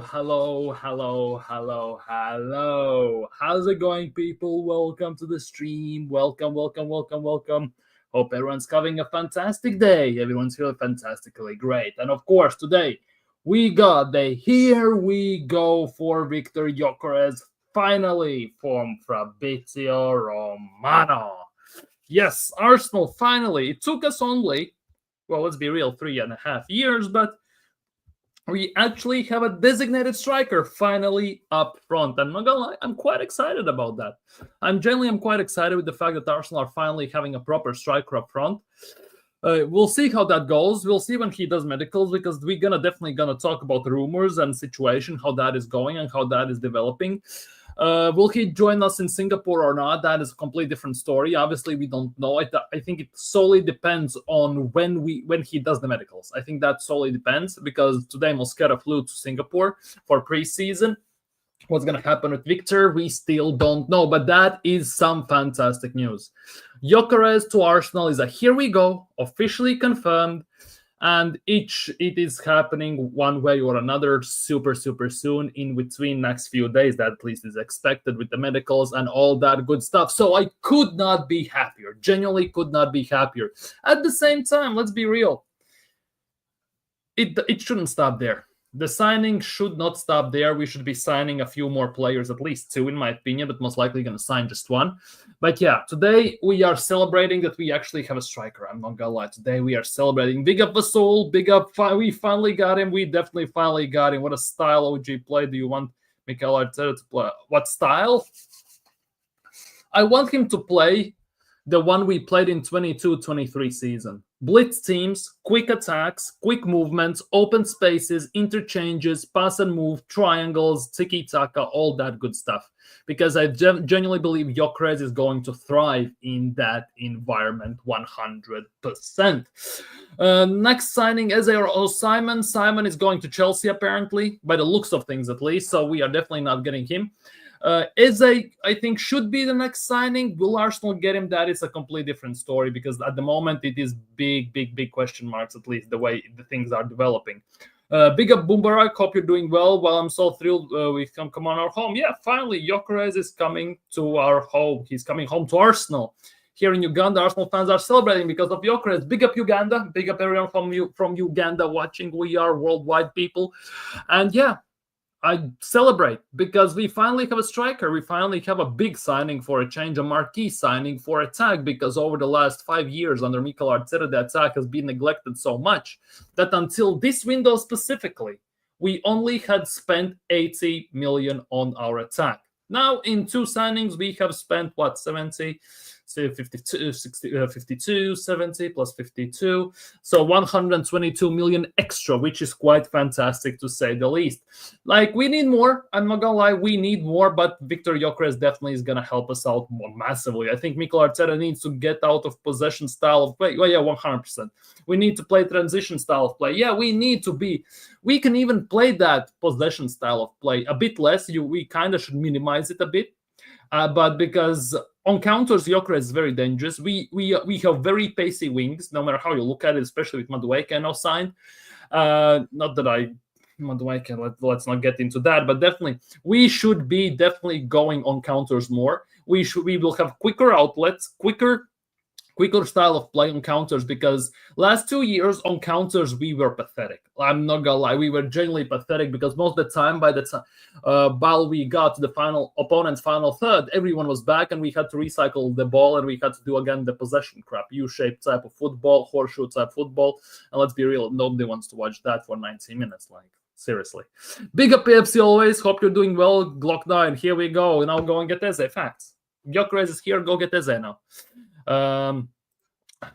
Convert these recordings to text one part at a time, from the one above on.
hello. How's it going, people? Welcome to the stream. Welcome. Hope everyone's having a fantastic day. Everyone's feeling fantastically great. And of course, today we got the Here We Go for Viktor Gyokeres, finally from Fabrizio Romano. Yes, Arsenal finally. It took us only, well, let's be real, 3.5 years, but we actually have a designated striker finally up front. And I'm not gonna lie, I'm quite excited about that. I'm quite excited with the fact that Arsenal are finally having a proper striker up front. We'll see how that goes. We'll see when he does medicals, because we're definitely gonna talk about rumors and situation, how that is going and how that is developing. Will he join us in Singapore or not? That is a completely different story. Obviously, we don't know. I think it solely depends on when he does the medicals. I think that solely depends, because today Mosquera flew to Singapore for preseason. What's going to happen with Victor, we still don't know, but that is some fantastic news. Gyokeres to Arsenal is a here we go, officially confirmed. And it is happening one way or another super soon, in between next few days. That at least is expected with the medicals and all that good stuff. So I could not be happier. Genuinely could not be happier. At the same time, let's be real. It shouldn't stop there. The signing should not stop there. We should be signing a few more players, at least 2 in my opinion, but most likely going to sign just 1. But yeah, today we are celebrating that we actually have a striker. I'm not going to lie. Today we are celebrating. Big up Vasul. Big up. We finally got him. We definitely finally got him. What a style OG play. Do you want Mikel Arteta to play? What style? I want him to play the one we played in 22-23 season. Blitz teams, quick attacks, quick movements, open spaces, interchanges, pass and move, triangles, tiki-taka, all that good stuff. Because I genuinely believe Gyokeres is going to thrive in that environment 100%. Next signing, Eze or Simon. Simon is going to Chelsea, apparently, by the looks of things at least, so we are definitely not getting him. Eze, I think, should be the next signing. Will Arsenal get him? That is a completely different story, because at the moment it is big question marks, at least the way the things are developing. Big up Boombarak, hope you're doing well. Well, I'm so thrilled we can come on our home. Yeah, finally, Gyokeres is coming to our home. He's coming home to Arsenal. Here in Uganda, Arsenal fans are celebrating because of Gyokeres. Big up Uganda. Big up everyone from Uganda watching. We are worldwide people. And yeah, I celebrate because we finally have a striker. We finally have a big signing for a change, a marquee signing for attack, because over the last 5 years under Mikel Arteta, the attack has been neglected so much that until this window specifically, we only had spent 80 million on our attack. Now, in 2 signings, we have spent, 70? So 52, 70 plus 52. So 122 million extra, which is quite fantastic to say the least. Like, we need more. I'm not going to lie, we need more, but Viktor Gyokeres definitely is going to help us out more massively. I think Mikel Arteta needs to get out of possession style of play. Well, yeah, 100%. We need to play transition style of play. Yeah, we can even play that possession style of play a bit less. We kind of should minimize it a bit. But because on counters, Gyokeres is very dangerous. We have very pacey wings, no matter how you look at it, especially with Madueke now signed. Madueke, let's not get into that, but definitely we should be definitely going on counters more. We will have quicker outlets, quicker style of play on counters, because last 2 years on counters we were pathetic. I'm not gonna lie, we were genuinely pathetic, because most of the time, by the time while we got to the opponent's final third, everyone was back and we had to recycle the ball and we had to do again the possession crap, U-shaped type of football, horseshoe type football. And let's be real, nobody wants to watch that for 90 minutes. Like, seriously. Big up PFC always. Hope you're doing well. Glock 9, here we go. Now go and get Eze. Facts. Gyokeres is here. Go get Eze now.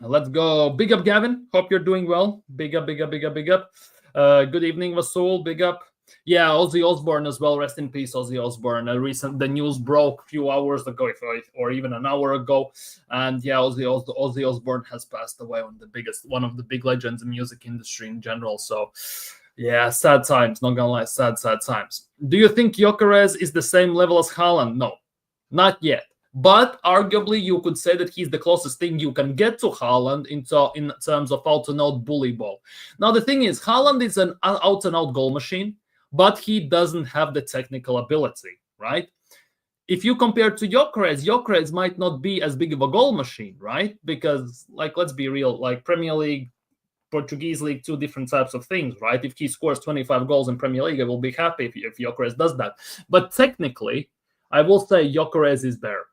Let's go. Big up, Gavin. Hope you're doing well. Big up. Good evening, Vasul. Big up. Yeah, Ozzy Osbourne as well. Rest in peace, Ozzy Osbourne. The news broke a few hours ago, or even an hour ago, and yeah, Ozzy Osbourne has passed away. One of the big legends in music industry in general. So, yeah, sad times. Not gonna lie, sad times. Do you think Gyokeres is the same level as Haaland? No, not yet. But arguably, you could say that he's the closest thing you can get to Haaland in terms of out-and-out bully ball. Now, the thing is, Haaland is an out-and-out goal machine, but he doesn't have the technical ability, right? If you compare to Gyökeres might not be as big of a goal machine, right? Because, like, let's be real, like Premier League, Portuguese League, two different types of things, right? If he scores 25 goals in Premier League, I will be happy if Gyökeres does that. But technically, I will say Gyökeres is better.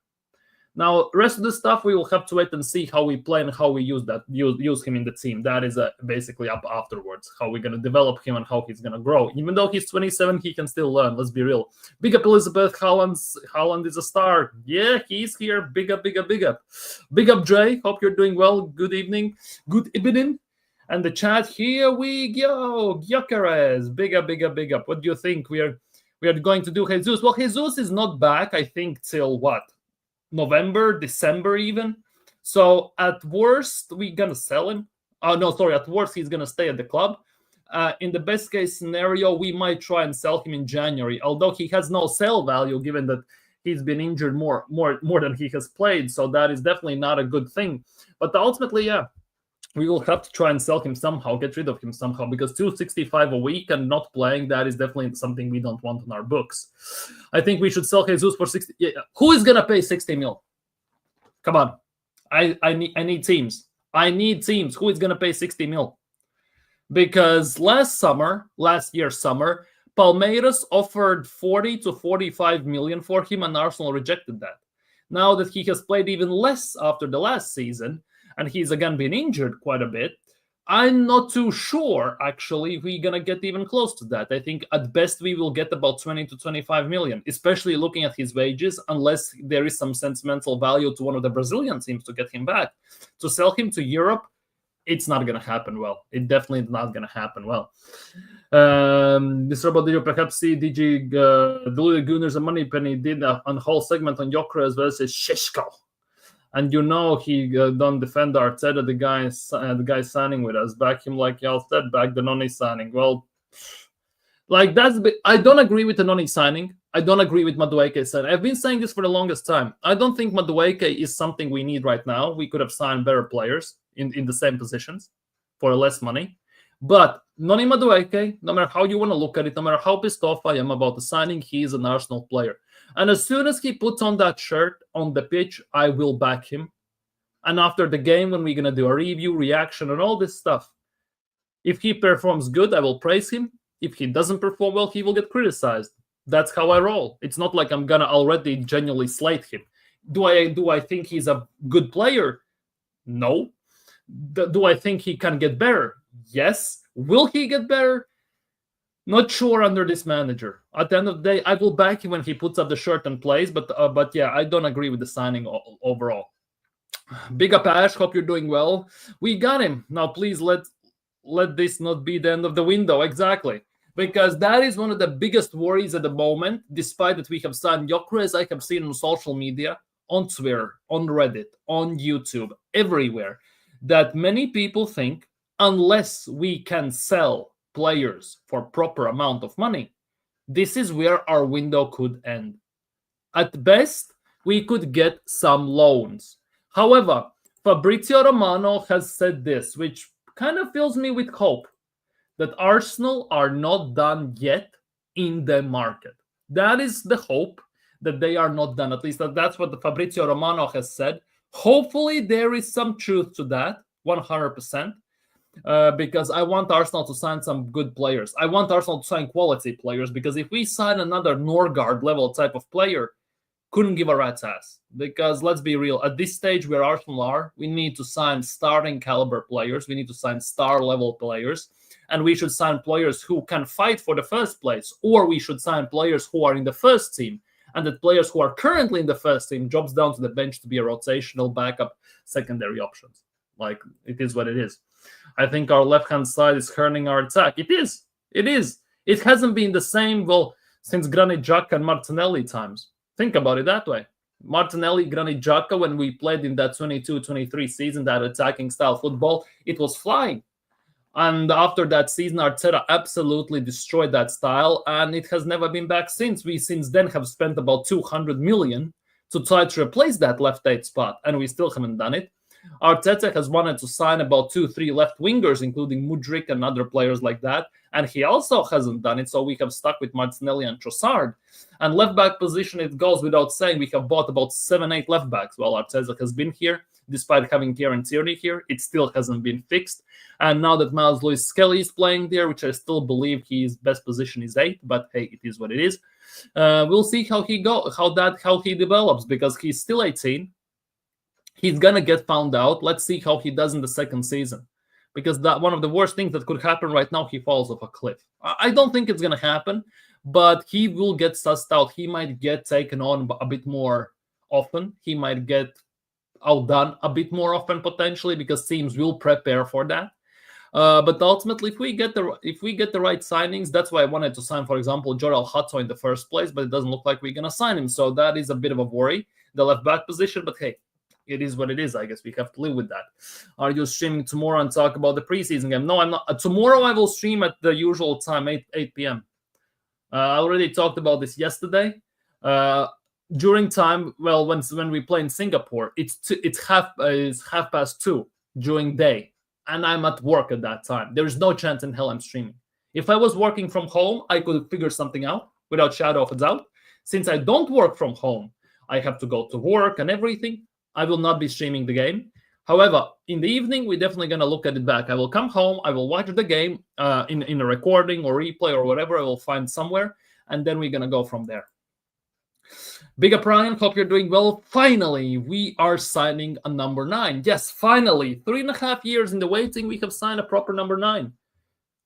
Now, rest of the stuff, we will have to wait and see how we play and how we use him in the team. That is basically up afterwards, how we're going to develop him and how he's going to grow. Even though he's 27, he can still learn. Let's be real. Big up, Elizabeth. Haaland is a star. Yeah, he's here. Big up, big up, big up. Big up, Dre. Hope you're doing well. Good evening. Good evening. And the chat, here we go. Gyökeres. Big up, big up, big up. What do you think we are going to do, Jesus? Well, Jesus is not back, I think, till what? November, December even. So at worst, we're going to sell him. At worst, he's going to stay at the club. In the best case scenario, we might try and sell him in January, although he has no sale value given that he's been injured more than he has played. So that is definitely not a good thing. But ultimately, yeah, we will have to try and sell him somehow, get rid of him somehow, because 265 a week and not playing, that is definitely something we don't want in our books. I think we should sell Jesus for 60. Yeah. Who is going to pay 60 mil? Come on. I need teams. I need teams. Who is going to pay 60 mil? Because last year's summer, Palmeiras offered 40 to 45 million for him and Arsenal rejected that. Now that he has played even less after the last season, and he's again been injured quite a bit, I'm not too sure, actually, if we're going to get even close to that. I think at best we will get about 20 to 25 million, especially looking at his wages, unless there is some sentimental value to one of the Brazilian teams to get him back. To sell him to Europe, it's not going to happen well. It definitely is not going to happen well. Mr. Robot, did you perhaps see DG Deluded Gunners and Moneypenny did a whole segment on Gyökeres versus Šeško? And he don't defend Arteta, the guy signing with us. Back him like y'all said, back the Noni signing. Well, like I don't agree with the Noni signing. I don't agree with Madueke signing. I've been saying this for the longest time. I don't think Madueke is something we need right now. We could have signed better players in the same positions for less money. But Noni Madueke, no matter how you want to look at it, no matter how pissed off I am about the signing, he is an Arsenal player. And as soon as he puts on that shirt on the pitch, I will back him. And after the game, when we're going to do a review, reaction, and all this stuff, if he performs good, I will praise him. If he doesn't perform well, he will get criticized. That's how I roll. It's not like I'm going to already genuinely slate him. Do I think he's a good player? No. Do I think he can get better? Yes. Will he get better? Not sure under this manager. At the end of the day, I will back him when he puts up the shirt and plays, but yeah, I don't agree with the signing overall. Big up, Ash. Hope you're doing well. We got him. Now, please let this not be the end of the window. Exactly. Because that is one of the biggest worries at the moment, despite that we have signed Gyökeres. I have seen on social media, on Twitter, on Reddit, on YouTube, everywhere, that many people think unless we can sell players for proper amount of money, this is where our window could end. At best, we could get some loans. However, Fabrizio Romano has said this, which kind of fills me with hope, that Arsenal are not done yet in the market. That is the hope, that they are not done. At least that's what the Fabrizio Romano has said. Hopefully there is some truth to that, 100%. Because I want Arsenal to sign some good players. I want Arsenal to sign quality players, because if we sign another Norgard level type of player, couldn't give a rat's ass. Because let's be real, at this stage where Arsenal are, we need to sign starting caliber players. We need to sign star level players. And we should sign players who can fight for the first place. Or we should sign players who are in the first team. And the players who are currently in the first team drops down to the bench to be a rotational backup secondary options. Like, it is what it is. I think our left-hand side is hurting our attack. It is. It hasn't been the same, since Granit Xhaka and Martinelli times. Think about it that way. Martinelli, Granit Xhaka, when we played in that 22-23 season, that attacking style football, it was flying. And after that season, Arteta absolutely destroyed that style, and it has never been back since. We since then have spent about 200 million to try to replace that left-8 spot, and we still haven't done it. Arteta has wanted to sign about 2-3 left wingers, including Mudryk and other players like that, and he also hasn't done it, so we have stuck with Martinelli and Trossard. And left back position, it goes without saying, we have bought about 7-8 left backs while Arteta has been here. Despite having Kieran Tierney here, it still hasn't been fixed. And now that Miles Lewis-Skelly is playing there, which I still believe his best position is 8, but hey, it is what it is. We'll see how he develops, because he's still 18. He's gonna get found out. Let's see how he does in the second season, because that one of the worst things that could happen right now, he falls off a cliff. I don't think it's gonna happen, but he will get sussed out. He might get taken on a bit more often. He might get outdone a bit more often potentially, because teams will prepare for that. But ultimately, if we get the right signings, that's why I wanted to sign, for example, Jorel Hato in the first place, but it doesn't look like we're gonna sign him. So that is a bit of a worry, the left back position. But hey, it is what it is. I guess we have to live with that. Are you streaming tomorrow and talk about the preseason game? No, I'm not. Tomorrow I will stream at the usual time, 8 p.m. I already talked about this yesterday. During time, well, when we play in Singapore, it's 2:30 during day, and I'm at work at that time. There is no chance in hell I'm streaming. If I was working from home, I could figure something out without shadow of a doubt. Since I don't work from home, I have to go to work and everything. I will not be streaming the game. However, in the evening, we're definitely going to look at it back. I will come home, I will watch the game in a recording or replay or whatever I will find somewhere, and then we're going to go from there. Big up, Ryan. Hope you're doing well. Finally, we are signing a number 9. Yes, finally. 3.5 years in the waiting, we have signed a proper number 9.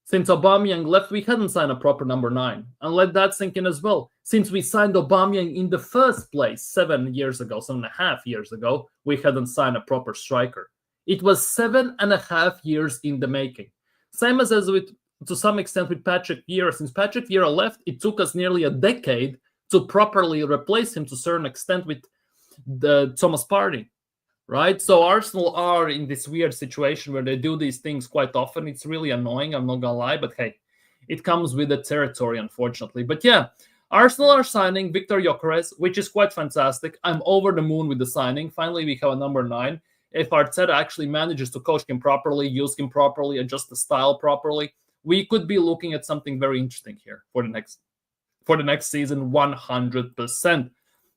Since Aubameyang left, we hadn't signed a proper number 9. And let that sink in as well. Since we signed Aubameyang in the first place 7.5 years ago, we hadn't signed a proper striker. It was 7.5 years in the making. Same as with, to some extent, with Patrick Vieira. Since Patrick Vieira left, it took us nearly a decade to properly replace him to a certain extent with the Thomas Partey, right? So Arsenal are in this weird situation where they do these things quite often. It's really annoying, I'm not gonna lie, but hey, it comes with the territory, unfortunately. But yeah, Arsenal are signing Viktor Gyokeres, which is quite fantastic. I'm over the moon with the signing. Finally, we have a number 9. If Arteta actually manages to coach him properly, use him properly, adjust the style properly, we could be looking at something very interesting here for the next season, 100%.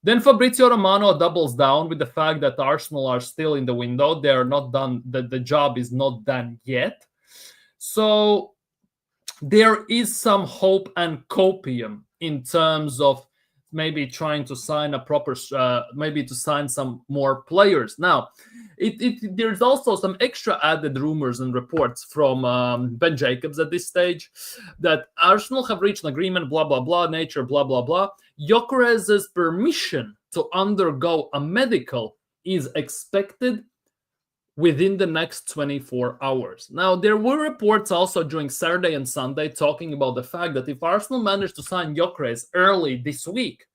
Then Fabrizio Romano doubles down with the fact that Arsenal are still in the window. They are not done. The job is not done yet. So there is some hope and copium in terms of maybe trying to sign a proper, maybe to sign some more players. Now, there's also some extra added rumors and reports from Ben Jacobs at this stage that Arsenal have reached an agreement, blah, blah, blah, nature, blah, blah, blah. Gyökeres' permission to undergo a medical is expected within the next 24 hours. Now, there were reports also during Saturday and Sunday talking about the fact that if Arsenal managed to sign Gyökeres early this week,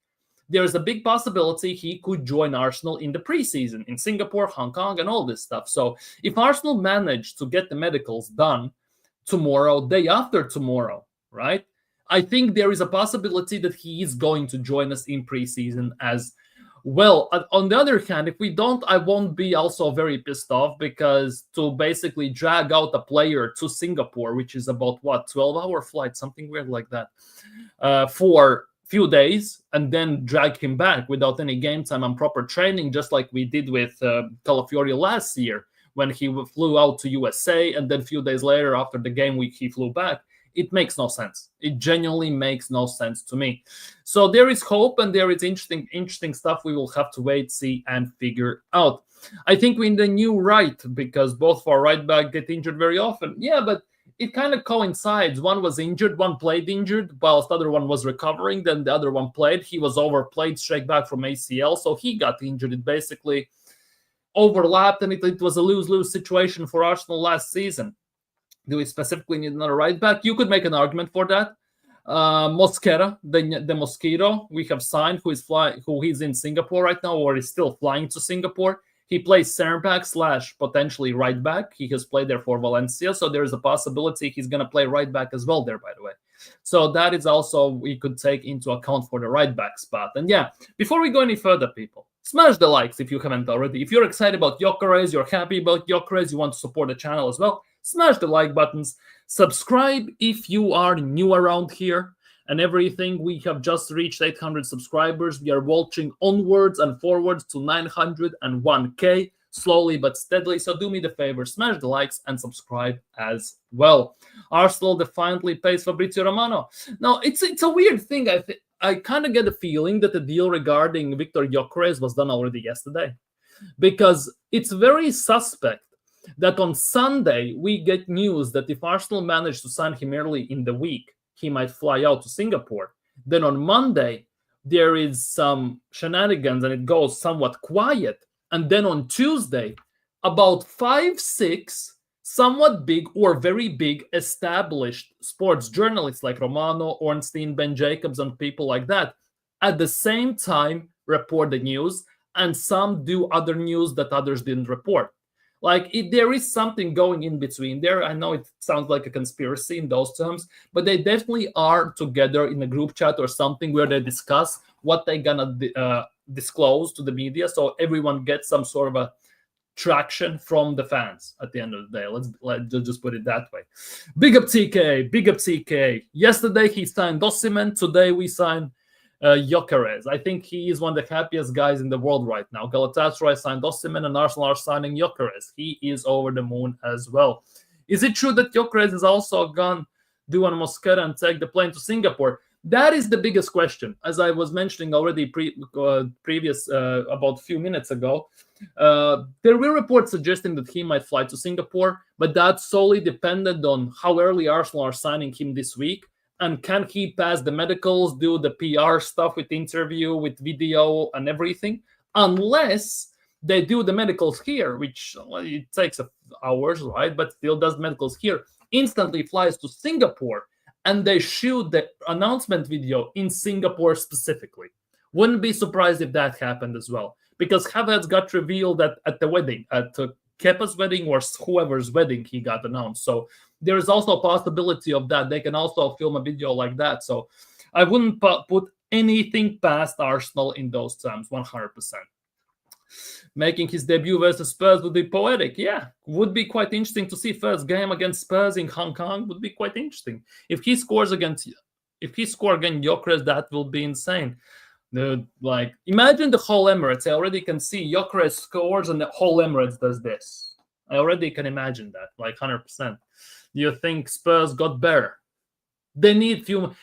there is a big possibility he could join Arsenal in the preseason in Singapore, Hong Kong, and all this stuff. So if Arsenal managed to get the medicals done tomorrow, day after tomorrow, right, I think there is a possibility that he is going to join us in preseason as well. On the other hand, if we don't, I won't be also very pissed off, because to basically drag out a player to Singapore, which is about, 12-hour flight, something weird like that, for few days, and then drag him back without any game time and proper training, just like we did with Calafiori last year when he flew out to USA, and then a few days later after the game week he flew back. It makes no sense. It genuinely makes no sense to me. So there is hope, and there is interesting stuff we will have to wait, see, and figure out. I think we're in the new right, because both of our right back get injured very often. Yeah, but it kind of coincides. One was injured, one played injured, whilst the other one was recovering. Then the other one played. He was overplayed straight back from ACL, so he got injured. It basically overlapped, and it was a lose-lose situation for Arsenal last season. Do we specifically need another right back? You could make an argument for that. Mosquera, the Mosquito, we have signed, who is in Singapore right now, or is still flying to Singapore. He plays center back / potentially right back. He has played there for Valencia, so there is a possibility he's going to play right back as well there, by the way. So that is also we could take into account for the right back spot. And yeah, before we go any further, people, Smash the likes if you haven't already. If you're excited about Gyokeres, you're happy about Gyokeres, you want to support the channel as well, smash the like buttons. Subscribe if you are new around here and everything. We have just reached 800 subscribers. We are walking onwards and forwards to 901k, slowly but steadily. So do me the favor, smash the likes and subscribe as well. Arsenal defiantly pays Fabrizio Romano. Now, it's a weird thing. I kind of get the feeling that the deal regarding Viktor Gyokeres was done already yesterday, because it's very suspect that on Sunday we get news that if Arsenal managed to sign him early in the week, he might fly out to Singapore. Then on Monday, there is some shenanigans and it goes somewhat quiet. And then on Tuesday, about 5-6 somewhat big or very big established sports journalists like Romano, Ornstein, Ben Jacobs, and people like that at the same time report the news, and some do other news that others didn't report. There is something going in between there. I know it sounds like a conspiracy in those terms, but they definitely are together in a group chat or something where they discuss what they're gonna disclose to the media, so everyone gets some sort of a traction from the fans at the end of the day. Let's just put it that way. Big up TK, big up TK. Yesterday he signed Osimhen. Today we signed Gyokeres. I think he is one of the happiest guys in the world right now. Galatasaray signed Osimhen and Arsenal are signing Gyokeres. He is over the moon as well. Is it true that Gyokeres is also gone do on Mosquera and take the plane to Singapore? That is the biggest question. As I was mentioning already previous about a few minutes ago, there were reports suggesting that he might fly to Singapore, but that solely depended on how early Arsenal are signing him this week, and can he pass the medicals, do the PR stuff with interview, with video and everything, unless they do the medicals here, which it takes hours, right? But still does medicals here, instantly flies to Singapore, and they shoot the announcement video in Singapore specifically. Wouldn't be surprised if that happened as well, because Havertz got revealed at the wedding, at Kepa's wedding or whoever's wedding he got announced. So there is also a possibility of that. They can also film a video like that. So I wouldn't put anything past Arsenal in those terms, 100%. Making his debut versus Spurs would be poetic. Yeah, would be quite interesting to see. First game against Spurs in Hong Kong would be quite interesting. If he scores against Gyokeres, that will be insane. Imagine the whole Emirates. I already can see Gyokeres scores and the whole Emirates does this. I already can imagine that, 100%. Do you think Spurs got better? They need two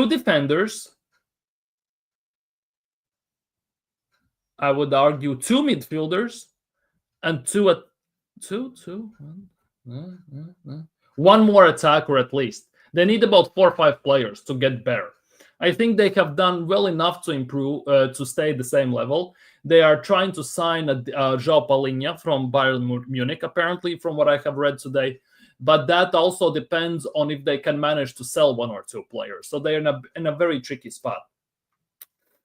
defenders. I would argue 2 midfielders and one more attacker at least. They need about 4 or 5 players to get better. I think they have done well enough to improve, to stay at the same level. They are trying to sign João Palhinha from Bayern Munich, apparently, from what I have read today. But that also depends on if they can manage to sell 1 or 2 players. So they're in a very tricky spot.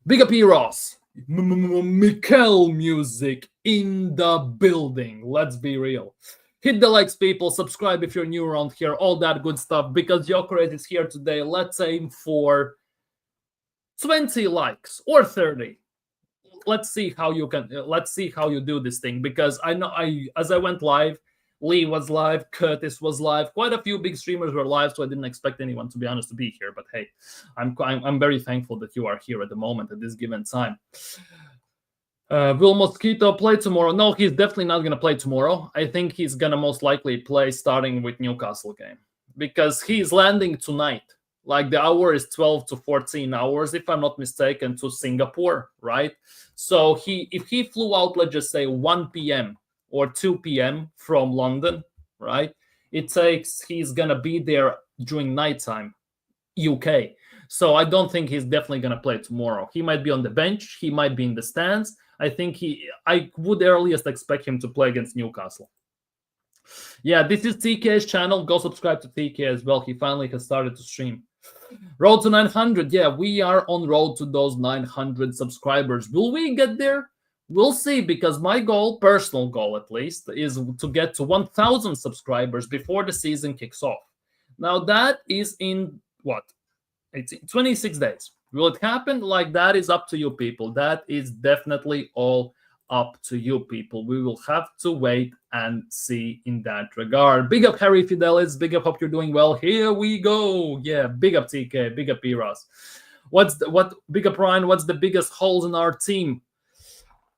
Big up Ross. Mikel music in the building. Let's be real. Hit the likes, people. Subscribe if you're new around here. All that good stuff. Because Gyokeres is here today. Let's aim for 20 likes or 30. Let's see how you do this thing. Because as I went live, Lee was live, Curtis was live, quite a few big streamers were live, so I didn't expect anyone, to be honest, to be here. But hey, I'm very thankful that you are here at the moment, at this given time. Will Mosquito play tomorrow? No, he's definitely not going to play tomorrow. I think he's going to most likely play starting with Newcastle game, because he's landing tonight. The hour is 12 to 14 hours, if I'm not mistaken, to Singapore, right? So if he flew out, let's just say 1 p.m. or 2 p.m. from London, right? He's going to be there during nighttime, UK. So I don't think he's definitely going to play tomorrow. He might be on the bench. He might be in the stands. I would earliest expect him to play against Newcastle. Yeah, this is TK's channel. Go subscribe to TK as well. He finally has started to stream. Road to 900. Yeah, we are on road to those 900 subscribers. Will we get there? We'll see, because my goal, personal goal at least, is to get to 1,000 subscribers before the season kicks off. Now that is in what? It's 26 days, Will it happen? Like, that is up to you people. That is definitely all up to you people. We will have to wait and see in that regard. Big up Harry Fidelis. Big up, hope you're doing well. Here we go. Yeah, big up TK. Big up Eros. Big up Ryan? What's the biggest holes in our team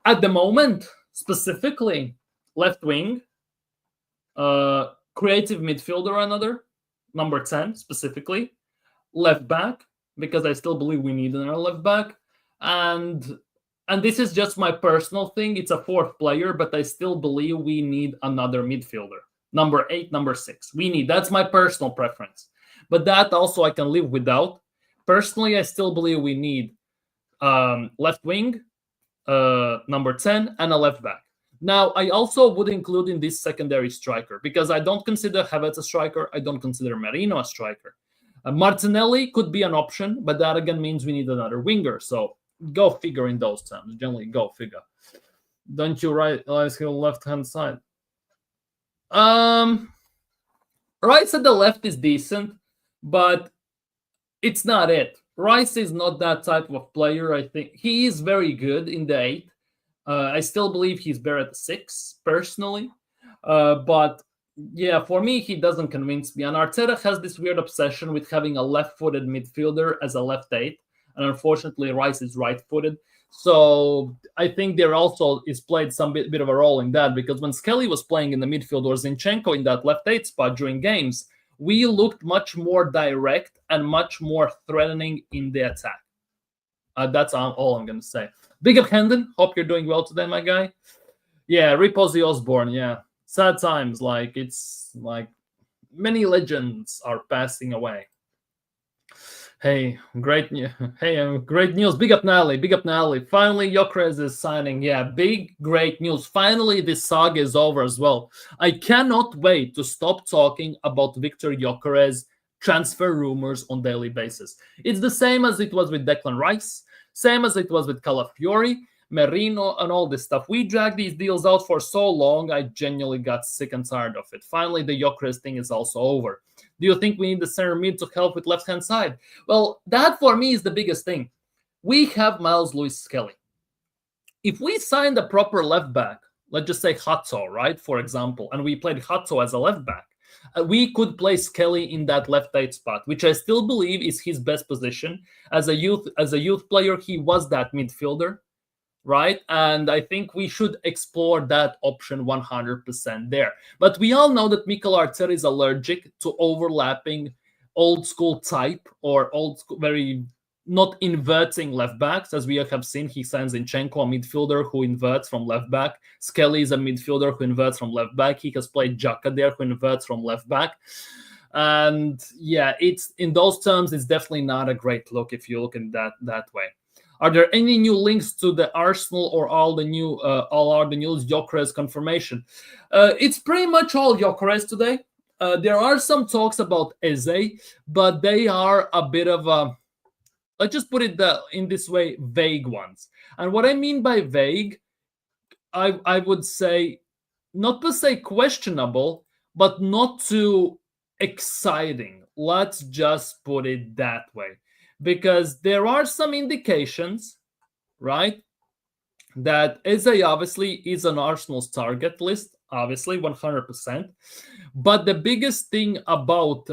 at the moment? Specifically, left wing, creative midfielder, another number 10 specifically, left back, because I still believe we need another left back, and this is just my personal thing. It's a fourth player, but I still believe we need another midfielder, number 8, number 6. That's my personal preference, but that also I can live without. Personally, I still believe we need left wing, number 10, and a left back. Now, I also would include in this secondary striker, because I don't consider Havertz a striker. I don't consider Merino a striker. Martinelli could be an option, but that again means we need another winger. So go figure in those terms. Generally, go figure. Don't you realize he'll left-hand side? Right at the left is decent, but it's not it. Rice is not that type of player. I think he is very good in the 8. I still believe he's better at the 6, personally. But yeah, for me, he doesn't convince me. And Arteta has this weird obsession with having a left-footed midfielder as a left 8. And unfortunately, Rice is right-footed. So I think there also is played some bit of a role in that, because when Skelly was playing in the midfield or Zinchenko in that left 8 spot during games, we looked much more direct and much more threatening in the attack. That's all I'm going to say. Big up Hendon. Hope you're doing well today, my guy. Yeah, rip Ozzy Osbourne. Yeah, sad times. Like, it's like many legends are passing away. Hey, great news. Great news. Big up Nally. Big up Nally. Finally, Gyokeres is signing. Yeah, great news. Finally, this saga is over as well. I cannot wait to stop talking about Viktor Gyokeres transfer rumors on daily basis. It's the same as it was with Declan Rice, same as it was with Calafiori, Merino, and all this stuff. We dragged these deals out for so long, I genuinely got sick and tired of it. Finally, the Gyokeres thing is also over. Do you think we need the center mid to help with left-hand side? Well, that for me is the biggest thing. We have Miles Lewis-Skelly. If we signed a proper left back, let's just say Hato, right, for example, and we played Hato as a left back, we could play Skelly in that left 8 spot, which I still believe is his best position. As a youth player, he was that midfielder, right? And I think we should explore that option 100% there. But we all know that Mikel Arteta is allergic to overlapping old school type or old school, very not inverting left backs. As we have seen, he signs Zinchenko, a midfielder who inverts from left back. Skelly is a midfielder who inverts from left back. He has played Xhaka there, who inverts from left back. And yeah, it's in those terms, it's definitely not a great look if you look at that way. Are there any new links to the Arsenal or all the news Gyokeres confirmation? It's pretty much all Gyokeres today. There are some talks about Eze, but they are a bit of a, let's just put it in this way, vague ones. And what I mean by vague, I would say not per se questionable, but not too exciting. Let's just put it that way. Because there are some indications, right, that Eze obviously is on Arsenal's target list, obviously 100%. But the biggest thing about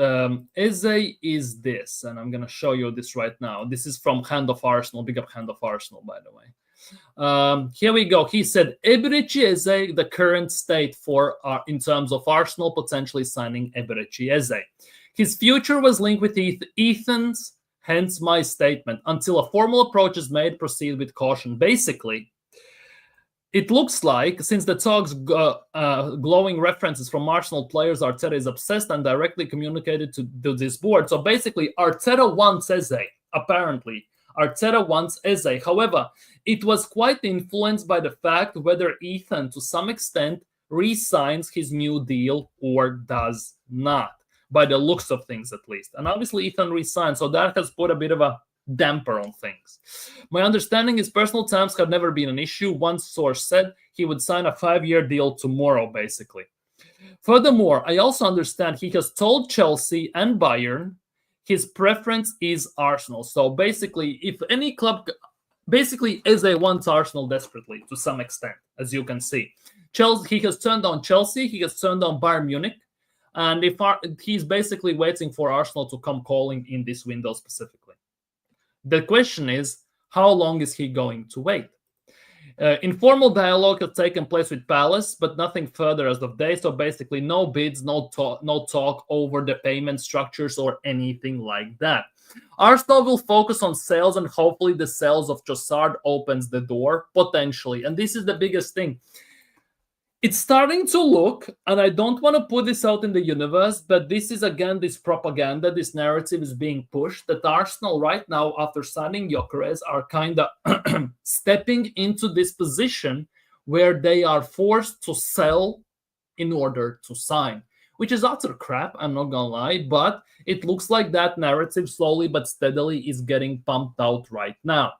Eze is this, and I'm going to show you this right now. This is from Hand of Arsenal. Big up Hand of Arsenal, by the way. Here we go. He said, Eberechi Eze, the current state for in terms of Arsenal potentially signing Eberechi Eze. His future was linked with Ethan's. Hence my statement. Until a formal approach is made, proceed with caution. Basically, it looks like, since the talks glowing references from Arsenal players, Arteta is obsessed and directly communicated to this board. So basically, Arteta wants Eze, apparently. Arteta wants Eze. However, it was quite influenced by the fact whether Ethan, to some extent, re-signs his new deal or does not. By the looks of things, at least. And obviously, Ethan resigned, so that has put a bit of a damper on things. My understanding is personal terms have never been an issue. One source said he would sign a 5-year deal tomorrow, basically. Furthermore, I also understand he has told Chelsea and Bayern his preference is Arsenal. So basically, if any club, basically Eze wants Arsenal desperately to some extent, as you can see. Chelsea, he has turned down Chelsea, he has turned down Bayern Munich, and he's basically waiting for Arsenal to come calling in this window specifically. The question is, how long is he going to wait? Informal dialogue has taken place with Palace, but nothing further as of date. So basically, no bids, no talk over the payment structures or anything like that. Arsenal will focus on sales, and hopefully the sales of Trossard opens the door, potentially. And this is the biggest thing. It's starting to look, and I don't want to put this out in the universe, but this is, again, this propaganda, this narrative is being pushed, that Arsenal right now, after signing Gyökeres, are kind of stepping into this position where they are forced to sell in order to sign, which is utter crap, I'm not going to lie, but it looks like that narrative slowly but steadily is getting pumped out right now.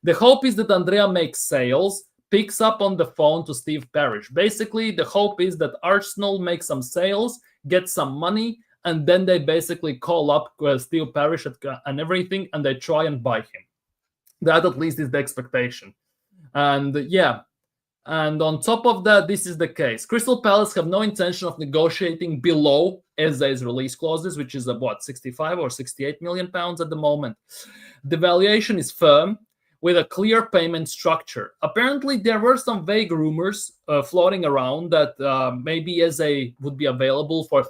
The hope is that Andrea makes sales, picks up on the phone to Steve Parish. Basically, the hope is that Arsenal makes some sales, get some money, and then they basically call up Steve Parish and everything, and they try and buy him. That at least is the expectation. And yeah, and on top of that, this is the case. Crystal Palace have no intention of negotiating below Eze's release clauses, which is about 65 or 68 million pounds at the moment. The valuation is firm, with a clear payment structure. Apparently, there were some vague rumors floating around that maybe Eze would be available for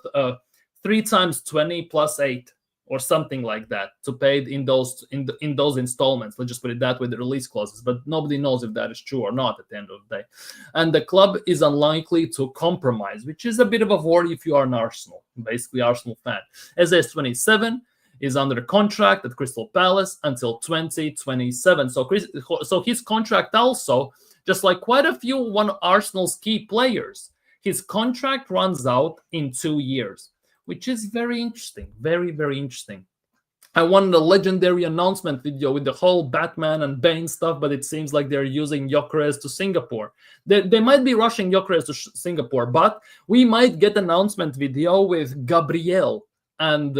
3 times 20 plus 8 or something like that to pay in those installments. Let's just put it that way, the release clauses. But nobody knows if that is true or not at the end of the day. And the club is unlikely to compromise, which is a bit of a worry if you are an Arsenal, basically Arsenal fan. Eze is 27. Is under contract at Crystal Palace until 2027. So his contract also, just like quite a few one Arsenal's key players, his contract runs out in 2 years, which is very interesting. Very, very interesting. I wanted a legendary announcement video with the whole Batman and Bane stuff, but it seems like they're using Gyökeres to Singapore. They might be rushing Gyökeres to Singapore, but we might get announcement video with Gabriel and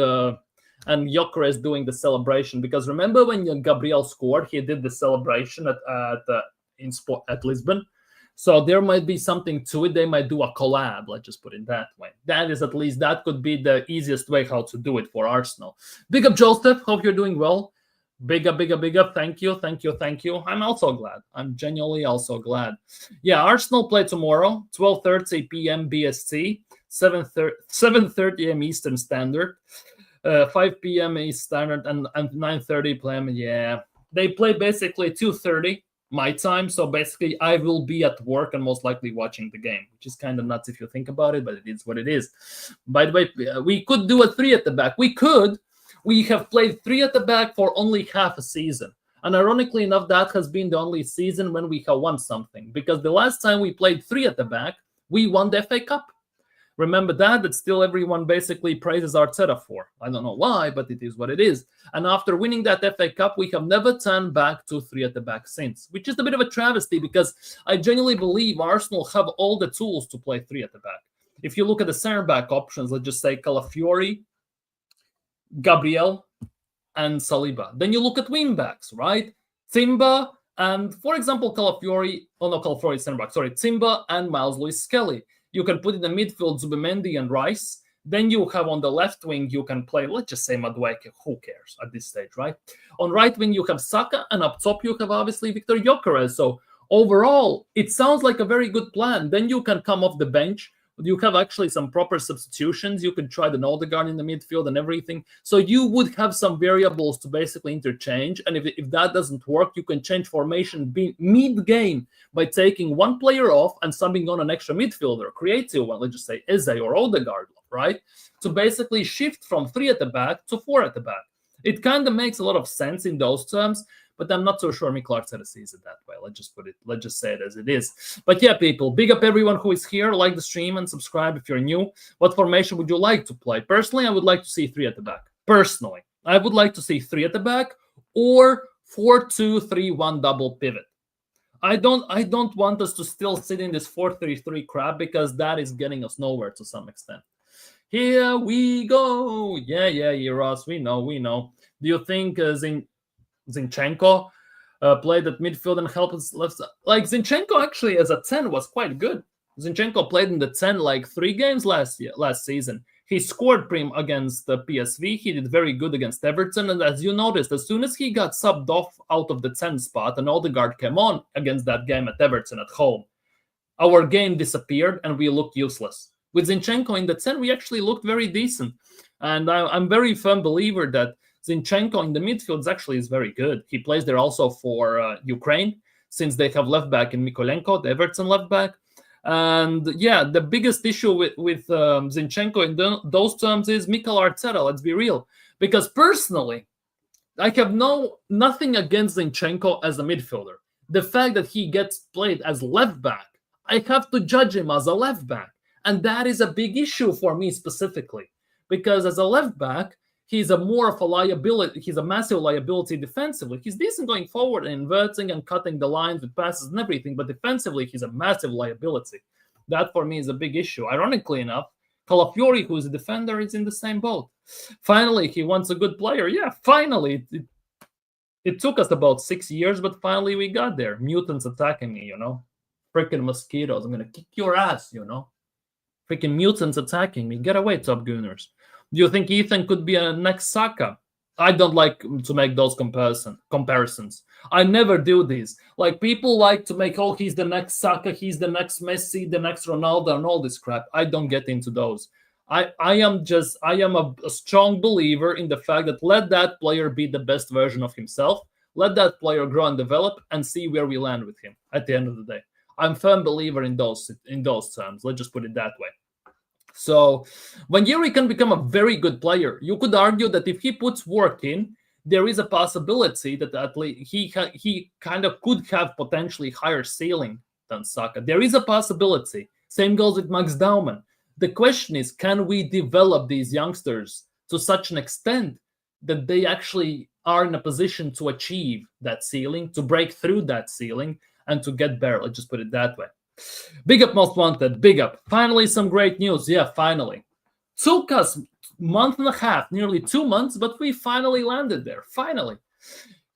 Gyökeres doing the celebration, because remember when Gabriel scored, he did the celebration at Lisbon. So there might be something to it. They might do a collab. Let's just put it that way. That could be the easiest way how to do it for Arsenal. Big up, Joseph. Hope you're doing well. Big up. Thank you. I'm also glad. I'm genuinely also glad. Yeah, Arsenal play tomorrow, 12:30 p.m. BST, 7:30 a.m. Eastern Standard. 5 p.m. East Standard and 9:30 p.m. Yeah, they play basically 2:30 my time. So basically, I will be at work and most likely watching the game, which is kind of nuts if you think about it, but it is what it is. By the way, we could do a 3 at the back. We have played 3 at the back for only half a season. And ironically enough, that has been the only season when we have won something, because the last time we played 3 at the back, we won the FA Cup. Remember that still everyone basically praises Arteta for. I don't know why, but it is what it is. And after winning that FA Cup, we have never turned back to 3 at the back since, which is a bit of a travesty, because I genuinely believe Arsenal have all the tools to play 3 at the back. If you look at the center back options, let's just say Calafiori, Gabriel, and Saliba. Then you look at wing backs, right? Timber and, for example, Calafiori center back, Timber and Miles Lewis-Skelly. You can put in the midfield Zubimendi and Rice. Then you have on the left wing, you can play, let's just say Madueke. Who cares at this stage, right? On right wing, you have Saka, and up top, you have obviously Viktor Gyokeres. So overall, it sounds like a very good plan. Then you can come off the bench. You have actually some proper substitutions. You can try the Odegaard in the midfield and everything. So you would have some variables to basically interchange. And if that doesn't work, you can change formation mid-game by taking one player off and subbing on an extra midfielder, creative one, let's just say Eze or Odegaard, right? To basically shift from 3 at the back to 4 at the back. It kind of makes a lot of sense in those terms, but I'm not so sure Mikel Arteta sees it that way. Let's just say it as it is. But yeah, people, big up everyone who is here. Like the stream and subscribe if you're new. What formation would you like to play? Personally, I would like to see 3 at the back. Personally, I would like to see 3 at the back or 4-2-3-1 double pivot. I don't want us to still sit in this 4-3-3 crap, because that is getting us nowhere to some extent. Here we go. Yeah, Ross. We know. Do you think Zinchenko played at midfield and helped us left side? Like Zinchenko actually as a 10 was quite good. Zinchenko played in the 10 like 3 games last season. He scored prim against the PSV. He did very good against Everton. And as you noticed, as soon as he got subbed off out of the 10 spot and Odegaard came on against that game at Everton at home, our game disappeared and we looked useless. With Zinchenko in the 10, we actually looked very decent. And I'm very firm believer that Zinchenko in the midfield is very good. He plays there also for Ukraine, since they have left back in Mykolenko, the Everton left back. And yeah, the biggest issue with Zinchenko in those terms is Mikel Arteta, let's be real. Because personally, I have nothing against Zinchenko as a midfielder. The fact that he gets played as left back, I have to judge him as a left back. And that is a big issue for me specifically. Because as a left back, he's more of a liability. He's a massive liability defensively. He's decent going forward and inverting and cutting the lines with passes and everything, but defensively, he's a massive liability. That for me is a big issue. Ironically enough, Calafiori, who's a defender, is in the same boat. Finally, he wants a good player. Yeah, finally. It took us about 6 years, but finally we got there. Mutants attacking me, Freaking mosquitoes. I'm going to kick your ass, Freaking mutants attacking me. Get away, Top Gooners. Do you think Ethan could be a next Saka? I don't like to make those comparisons. I never do these. Like, people like to make, he's the next Saka, he's the next Messi, the next Ronaldo, and all this crap. I don't get into those. I am a strong believer in the fact that let that player be the best version of himself. Let that player grow and develop and see where we land with him at the end of the day. I'm a firm believer in those terms. Let's just put it that way. So when Yuri can become a very good player, you could argue that if he puts work in, there is a possibility that at least he kind of could have potentially higher ceiling than Saka. There is a possibility. Same goes with Max Daumann. The question is, can we develop these youngsters to such an extent that they actually are in a position to achieve that ceiling, to break through that ceiling, and to get better? Let's just put it that way. Big up, Most Wanted. Big up. Finally, some great news. Yeah, finally. Took us a month and a half, nearly 2 months, but we finally landed there. Finally.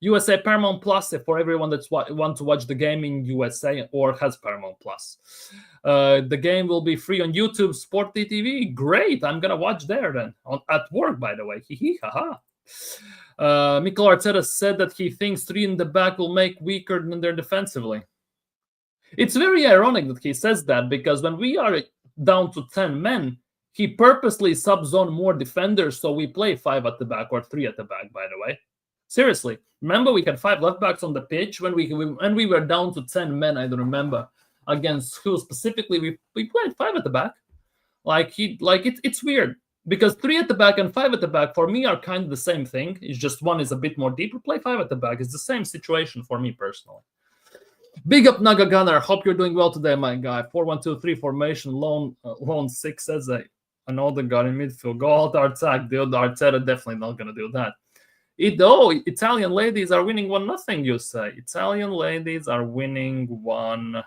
USA Paramount Plus, for everyone that's want to watch the game in USA or has Paramount Plus. The game will be free on YouTube, Sport TV. Great. I'm going to watch there then. At work, by the way. Hee haha. Mikel Arteta said that he thinks 3 in the back will make weaker than they're defensively. It's very ironic that he says that, because when we are down to 10 men, he purposely subs on more defenders, so we play 5 at the back or 3 at the back, by the way. Seriously. Remember we had 5 left backs on the pitch when we were down to 10 men, I don't remember, against who specifically we played 5 at the back. It's weird, because 3 at the back and 5 at the back for me are kind of the same thing. It's just one is a bit more deeper. Play 5 at the back. It's the same situation for me personally. Big up Naga Gunner. Hope you're doing well today, my guy. 4-1-2-3 formation, lone 6 as an Odegaard in midfield. Go out attack, dude. Arteta definitely not gonna do that. Italian ladies are winning 1-0, you say. Italian ladies are winning 1-0.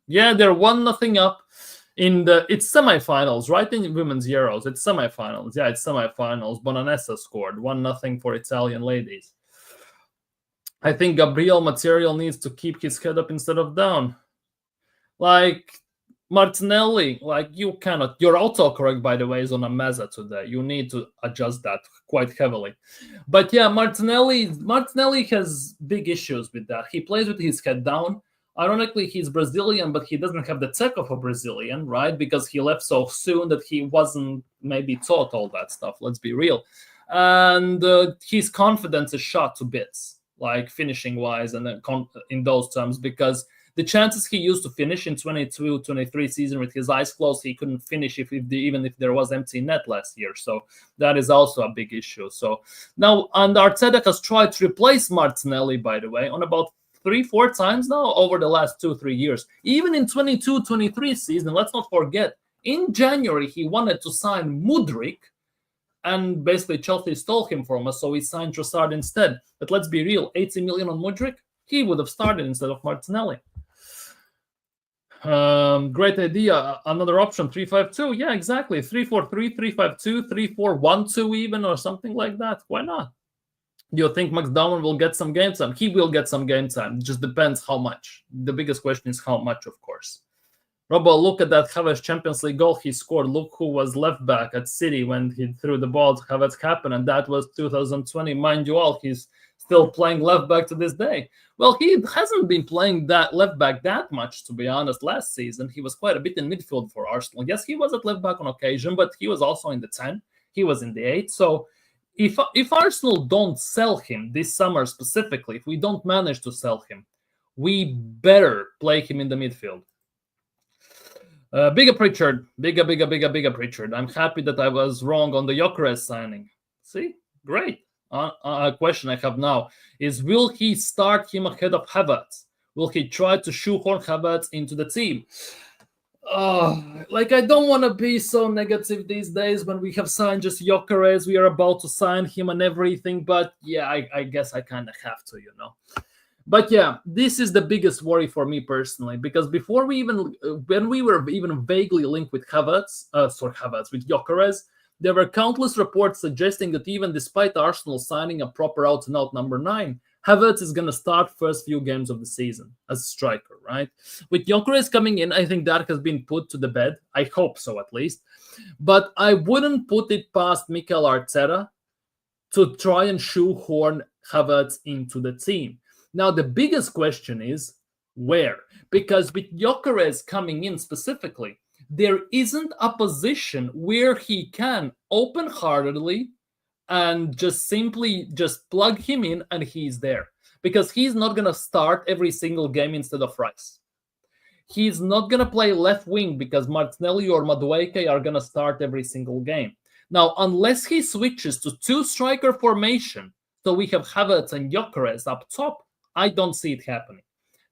Yeah, they're 1-0 up in it's semifinals, right? In Women's Euros. It's semifinals. Yeah, it's semifinals. Bonanessa scored 1-0 for Italian ladies. I think Gabriel material needs to keep his head up instead of down. Like Martinelli, you cannot. Your autocorrect, by the way, is on a meza today. You need to adjust that quite heavily. But yeah, Martinelli has big issues with that. He plays with his head down. Ironically, he's Brazilian, but he doesn't have the tech of a Brazilian, right? Because he left so soon that he wasn't maybe taught all that stuff. Let's be real. And his confidence is shot to bits, like finishing wise and in those terms, because the chances he used to finish in 22-23 season with his eyes closed, he couldn't finish even if there was empty net last year. So that is also a big issue. So now, and Arteta has tried to replace Martinelli, by the way, on about 3-4 times now over the last 2-3 years. Even in 22-23 season, let's not forget, in January, he wanted to sign Mudryk, and basically Chelsea stole him from us, so we signed Trossard instead. But let's be real, 80 million on Mudryk, he would have started instead of Martinelli. Great idea. Another option, 3-5-2. Yeah, exactly. 3-4-3, 3-5-2, 3-4-1-2 even, or something like that. Why not? Do you think Max Dowman will get some game time? He will get some game time. It just depends how much. The biggest question is how much, of course. Robo, look at that Havertz Champions League goal he scored. Look who was left back at City when he threw the ball to Havertz happened, and that was 2020. Mind you all, he's still playing left back to this day. Well, he hasn't been playing that left back that much, to be honest. Last season, he was quite a bit in midfield for Arsenal. Yes, he was at left back on occasion, but he was also in the 10. He was in the 8. So if Arsenal don't sell him this summer specifically, if we don't manage to sell him, we better play him in the midfield. Bigger Pritchard, bigger Pritchard. I'm happy that I was wrong on the Gyokeres signing. See, great. A question I have now is: will he start him ahead of Havertz? Will he try to shoehorn Havertz into the team? I don't want to be so negative these days when we have signed just Gyokeres. We are about to sign him and everything, but yeah, I guess I kind of have to, But yeah, this is the biggest worry for me personally, because before when we were even vaguely linked with with Gyokeres, there were countless reports suggesting that even despite Arsenal signing a proper out-and-out number 9, Havertz is going to start first few games of the season as a striker, right? With Gyokeres coming in, I think that has been put to the bed. I hope so, at least. But I wouldn't put it past Mikel Arteta to try and shoehorn Havertz into the team. Now, the biggest question is where? Because with Gyokeres coming in specifically, there isn't a position where he can open-heartedly and just simply plug him in and he's there. Because he's not going to start every single game instead of Rice. He's not going to play left wing because Martinelli or Madueke are going to start every single game. Now, unless he switches to 2-striker formation, so we have Havertz and Gyokeres up top, I don't see it happening.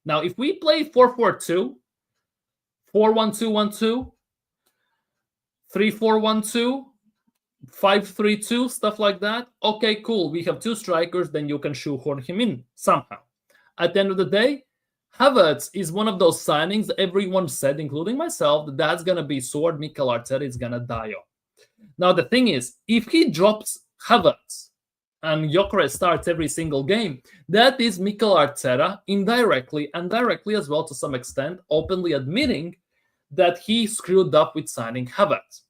Now, if we play 4-4-2, 4-1-2-1-2, 3-4-1-2, 5-3-2, stuff like that, okay, cool. We have 2 strikers, then you can shoehorn him in somehow. At the end of the day, Havertz is one of those signings everyone said, including myself, that that's going to be sword Mikel Arteta is going to die on. Now, the thing is, if he drops Havertz and Gyokeres starts every single game, that is Mikel Arteta indirectly and directly as well to some extent, openly admitting that he screwed up with signing Havertz.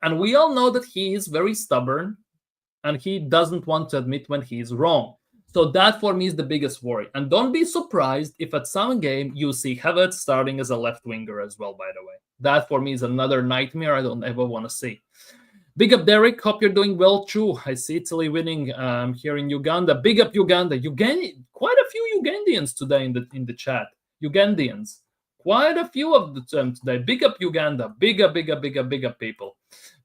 And we all know that he is very stubborn and he doesn't want to admit when he is wrong. So that for me is the biggest worry. And don't be surprised if at some game you see Havertz starting as a left winger as well, by the way. That for me is another nightmare I don't ever want to see. Big up, Derek. Hope you're doing well, too. I see Italy winning here in Uganda. Big up, Uganda. Quite a few Ugandians today in the chat. Ugandians. Quite a few of them today. Big up, Uganda. Big up, people.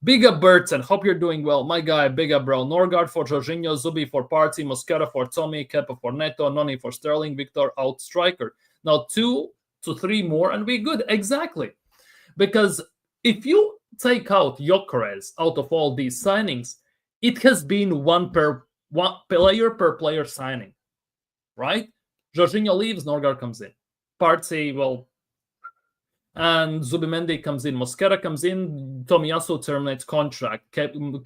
Big up, Burton. Hope you're doing well. My guy, big up, bro. Norgard for Jorginho, Zubi for Party, Mosquera for Tommy, Kepa for Neto, Noni for Sterling, Victor out striker. Now 2 to 3 more and we're good. Exactly. Because if you take out Gyokeres out of all these signings, it has been one player per player signing, right? Jorginho leaves, Norgard comes in. Partey, well, and Zubimendi comes in. Mosquera comes in. Tomiyasu terminates contract. Neto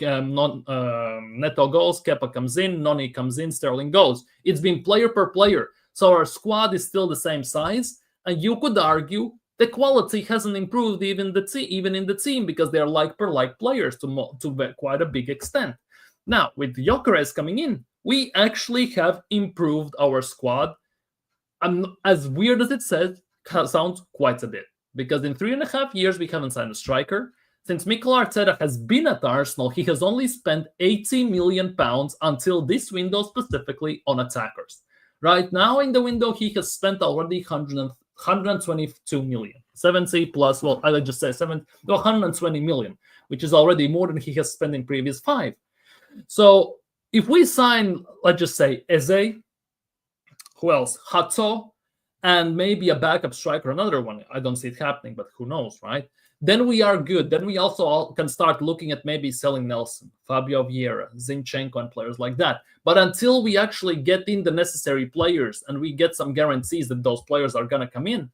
goes. Kepa comes in. Noni comes in. Sterling goes. It's been player per player. So our squad is still the same size. And you could argue the quality hasn't improved even in the team because they're like per like players to quite a big extent. Now, with Gyokeres coming in, we actually have improved our squad. And as weird as it sounds, quite a bit. Because in 3.5 years, we haven't signed a striker. Since Mikel Arteta has been at Arsenal, he has only spent £80 million until this window specifically on attackers. Right now in the window, he has spent already 122 million. 70 plus, well, I just say 120 million, which is already more than he has spent in previous 5. So if we sign, let's just say, Eze, who else? Hato, and maybe a backup striker, another one. I don't see it happening, but who knows, right? Then we are good. Then we also can start looking at maybe selling Nelson, Fabio Vieira, Zinchenko, and players like that. But until we actually get in the necessary players and we get some guarantees that those players are going to come in,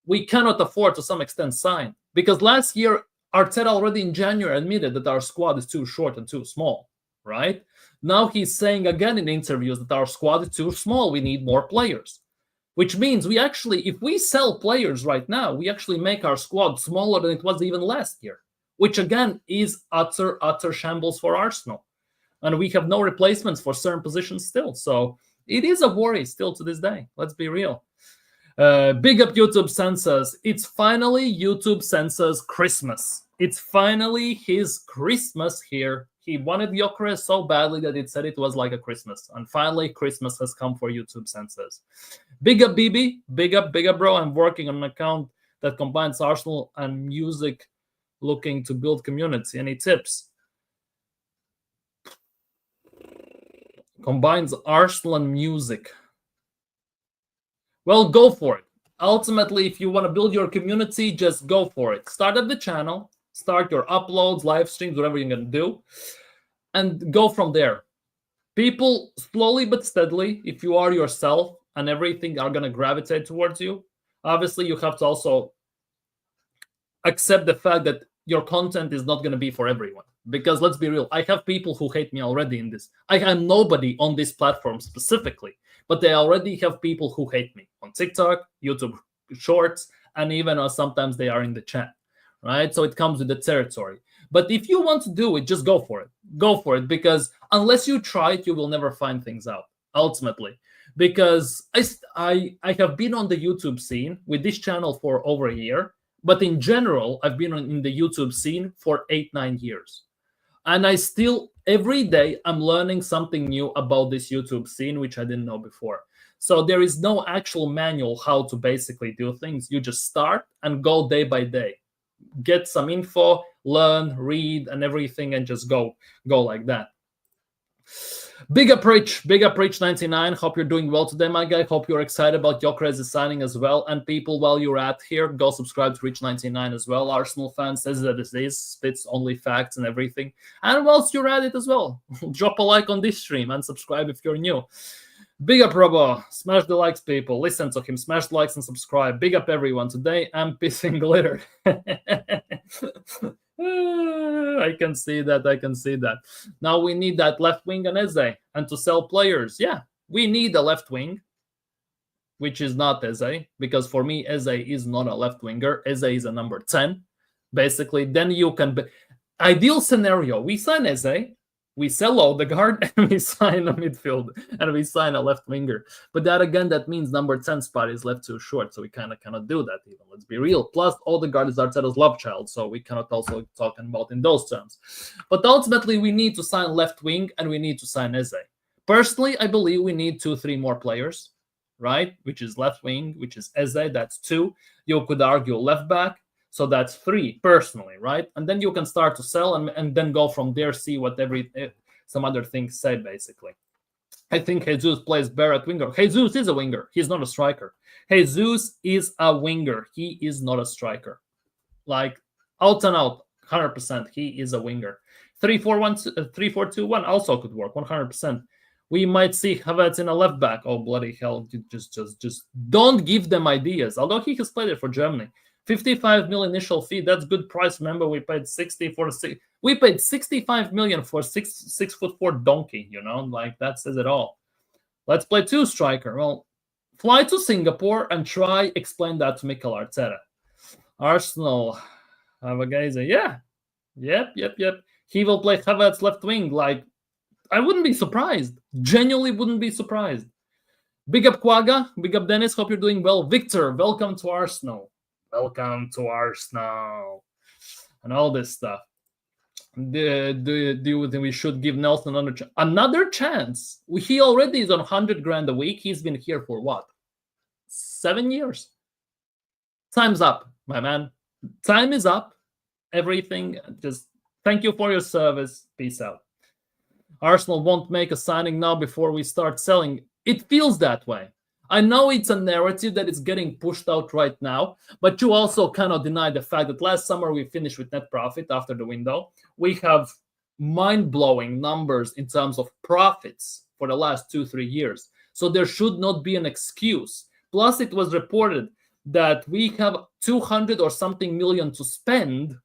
we cannot afford to some extent sign. Because last year, Arteta already in January admitted that our squad is too short and too small, right? Now he's saying again in interviews that our squad is too small. We need more players. Which means we actually, if we sell players right now, we actually make our squad smaller than it was even last year. Which again is utter shambles for Arsenal. And we have no replacements for certain positions still. So it is a worry still to this day. Let's be real. Big up YouTube Senses. It's finally YouTube Senses Christmas. It's finally his Christmas here. He wanted Gyokeres so badly that it said it was like a Christmas. And finally, Christmas has come for YouTube Senses. Big up, BB. Big up, bro. I'm working on an account that combines Arsenal and music, looking to build community. Any tips? Combines Arsenal and music. Well, go for it. Ultimately, if you want to build your community, just go for it. Start up the channel, start your uploads, live streams, whatever you're going to do, and go from there. People, slowly but steadily, if you are yourself and everything, are going to gravitate towards you. Obviously, you have to also accept the fact that your content is not going to be for everyone. Because let's be real, I have people who hate me already in this. I have nobody on this platform specifically, but they already have people who hate me on TikTok, YouTube Shorts, and even sometimes they are in the chat, right? So it comes with the territory. But if you want to do it, just go for it. Go for it, because unless you try it, you will never find things out, ultimately. Because I have been on the YouTube scene with this channel for over a year, but in general, I've been in the YouTube scene for 8-9 years. And I still, every day, I'm learning something new about this YouTube scene, which I didn't know before. So there is no actual manual how to basically do things. You just start and go day by day. Get some info, learn, read, and everything, and just go like that. Big up Rich 99. Hope you're doing well today, my guy. Hope you're excited about Gyokeres' signing as well. And people, while you're at here, go subscribe to Rich 99 as well. Arsenal fan says that it is, spits only facts and everything. And whilst you're at it as well, drop a like on this stream and subscribe if you're new. Big up Robo. Smash the likes, people. Listen to him. Smash the likes and subscribe. Big up everyone. Today I'm pissing glitter. I can see that. Now we need that left wing and Eze. And to sell players, yeah, we need a left wing, which is not Eze, because for me, Eze is not a left winger. Eze is a number 10, basically. Then you can... Ideal scenario, we sign Eze, we sell Odegaard, and we sign a midfield, and we sign a left winger. But that, again, that means number 10 spot is left too short, so we kind of cannot do that even. Let's be real. Plus, Odegaard is Arteta's love child, so we cannot also talk about in those terms. But ultimately, we need to sign left wing, and we need to sign Eze. Personally, I believe we need 2-3 more players, right? Which is left wing, which is Eze, that's 2. You could argue left back. So that's 3, personally, right? And then you can start to sell and then go from there, see what some other things say, basically. I think Jesus plays better at winger. Jesus is a winger. He's not a striker. Jesus is a winger. He is not a striker. Like, out and out, 100%, he is a winger. 3-4-2-1 also could work, 100%. We might see Havertz in a left back. Oh, bloody hell. Just don't give them ideas. Although he has played it for Germany. 55 million initial fee, that's good price. Remember, we paid 65 million for 6'4" donkey, you know, like that says it all. Let's play 2 striker. Well, fly to Singapore and try explain that to Mikel Arteta. Arsenal, have a guys, yeah. Yep. He will play Havertz left wing. Like, I wouldn't be surprised. Genuinely wouldn't be surprised. Big up Quagga, big up Dennis, hope you're doing well. Victor, welcome to Arsenal. Welcome to Arsenal, and all this stuff. Do you think we should give Nelson another chance? He already is on 100 grand a week. He's been here for what? 7 years. Time's up, my man. Time is up. Everything. Just thank you for your service. Peace out. Arsenal won't make a signing now before we start selling. It feels that way. I know it's a narrative that is getting pushed out right now, but you also cannot deny the fact that last summer we finished with net profit after the window. We have mind-blowing numbers in terms of profits for the last 2-3 years. So there should not be an excuse. Plus, it was reported that we have 200 or something million to spend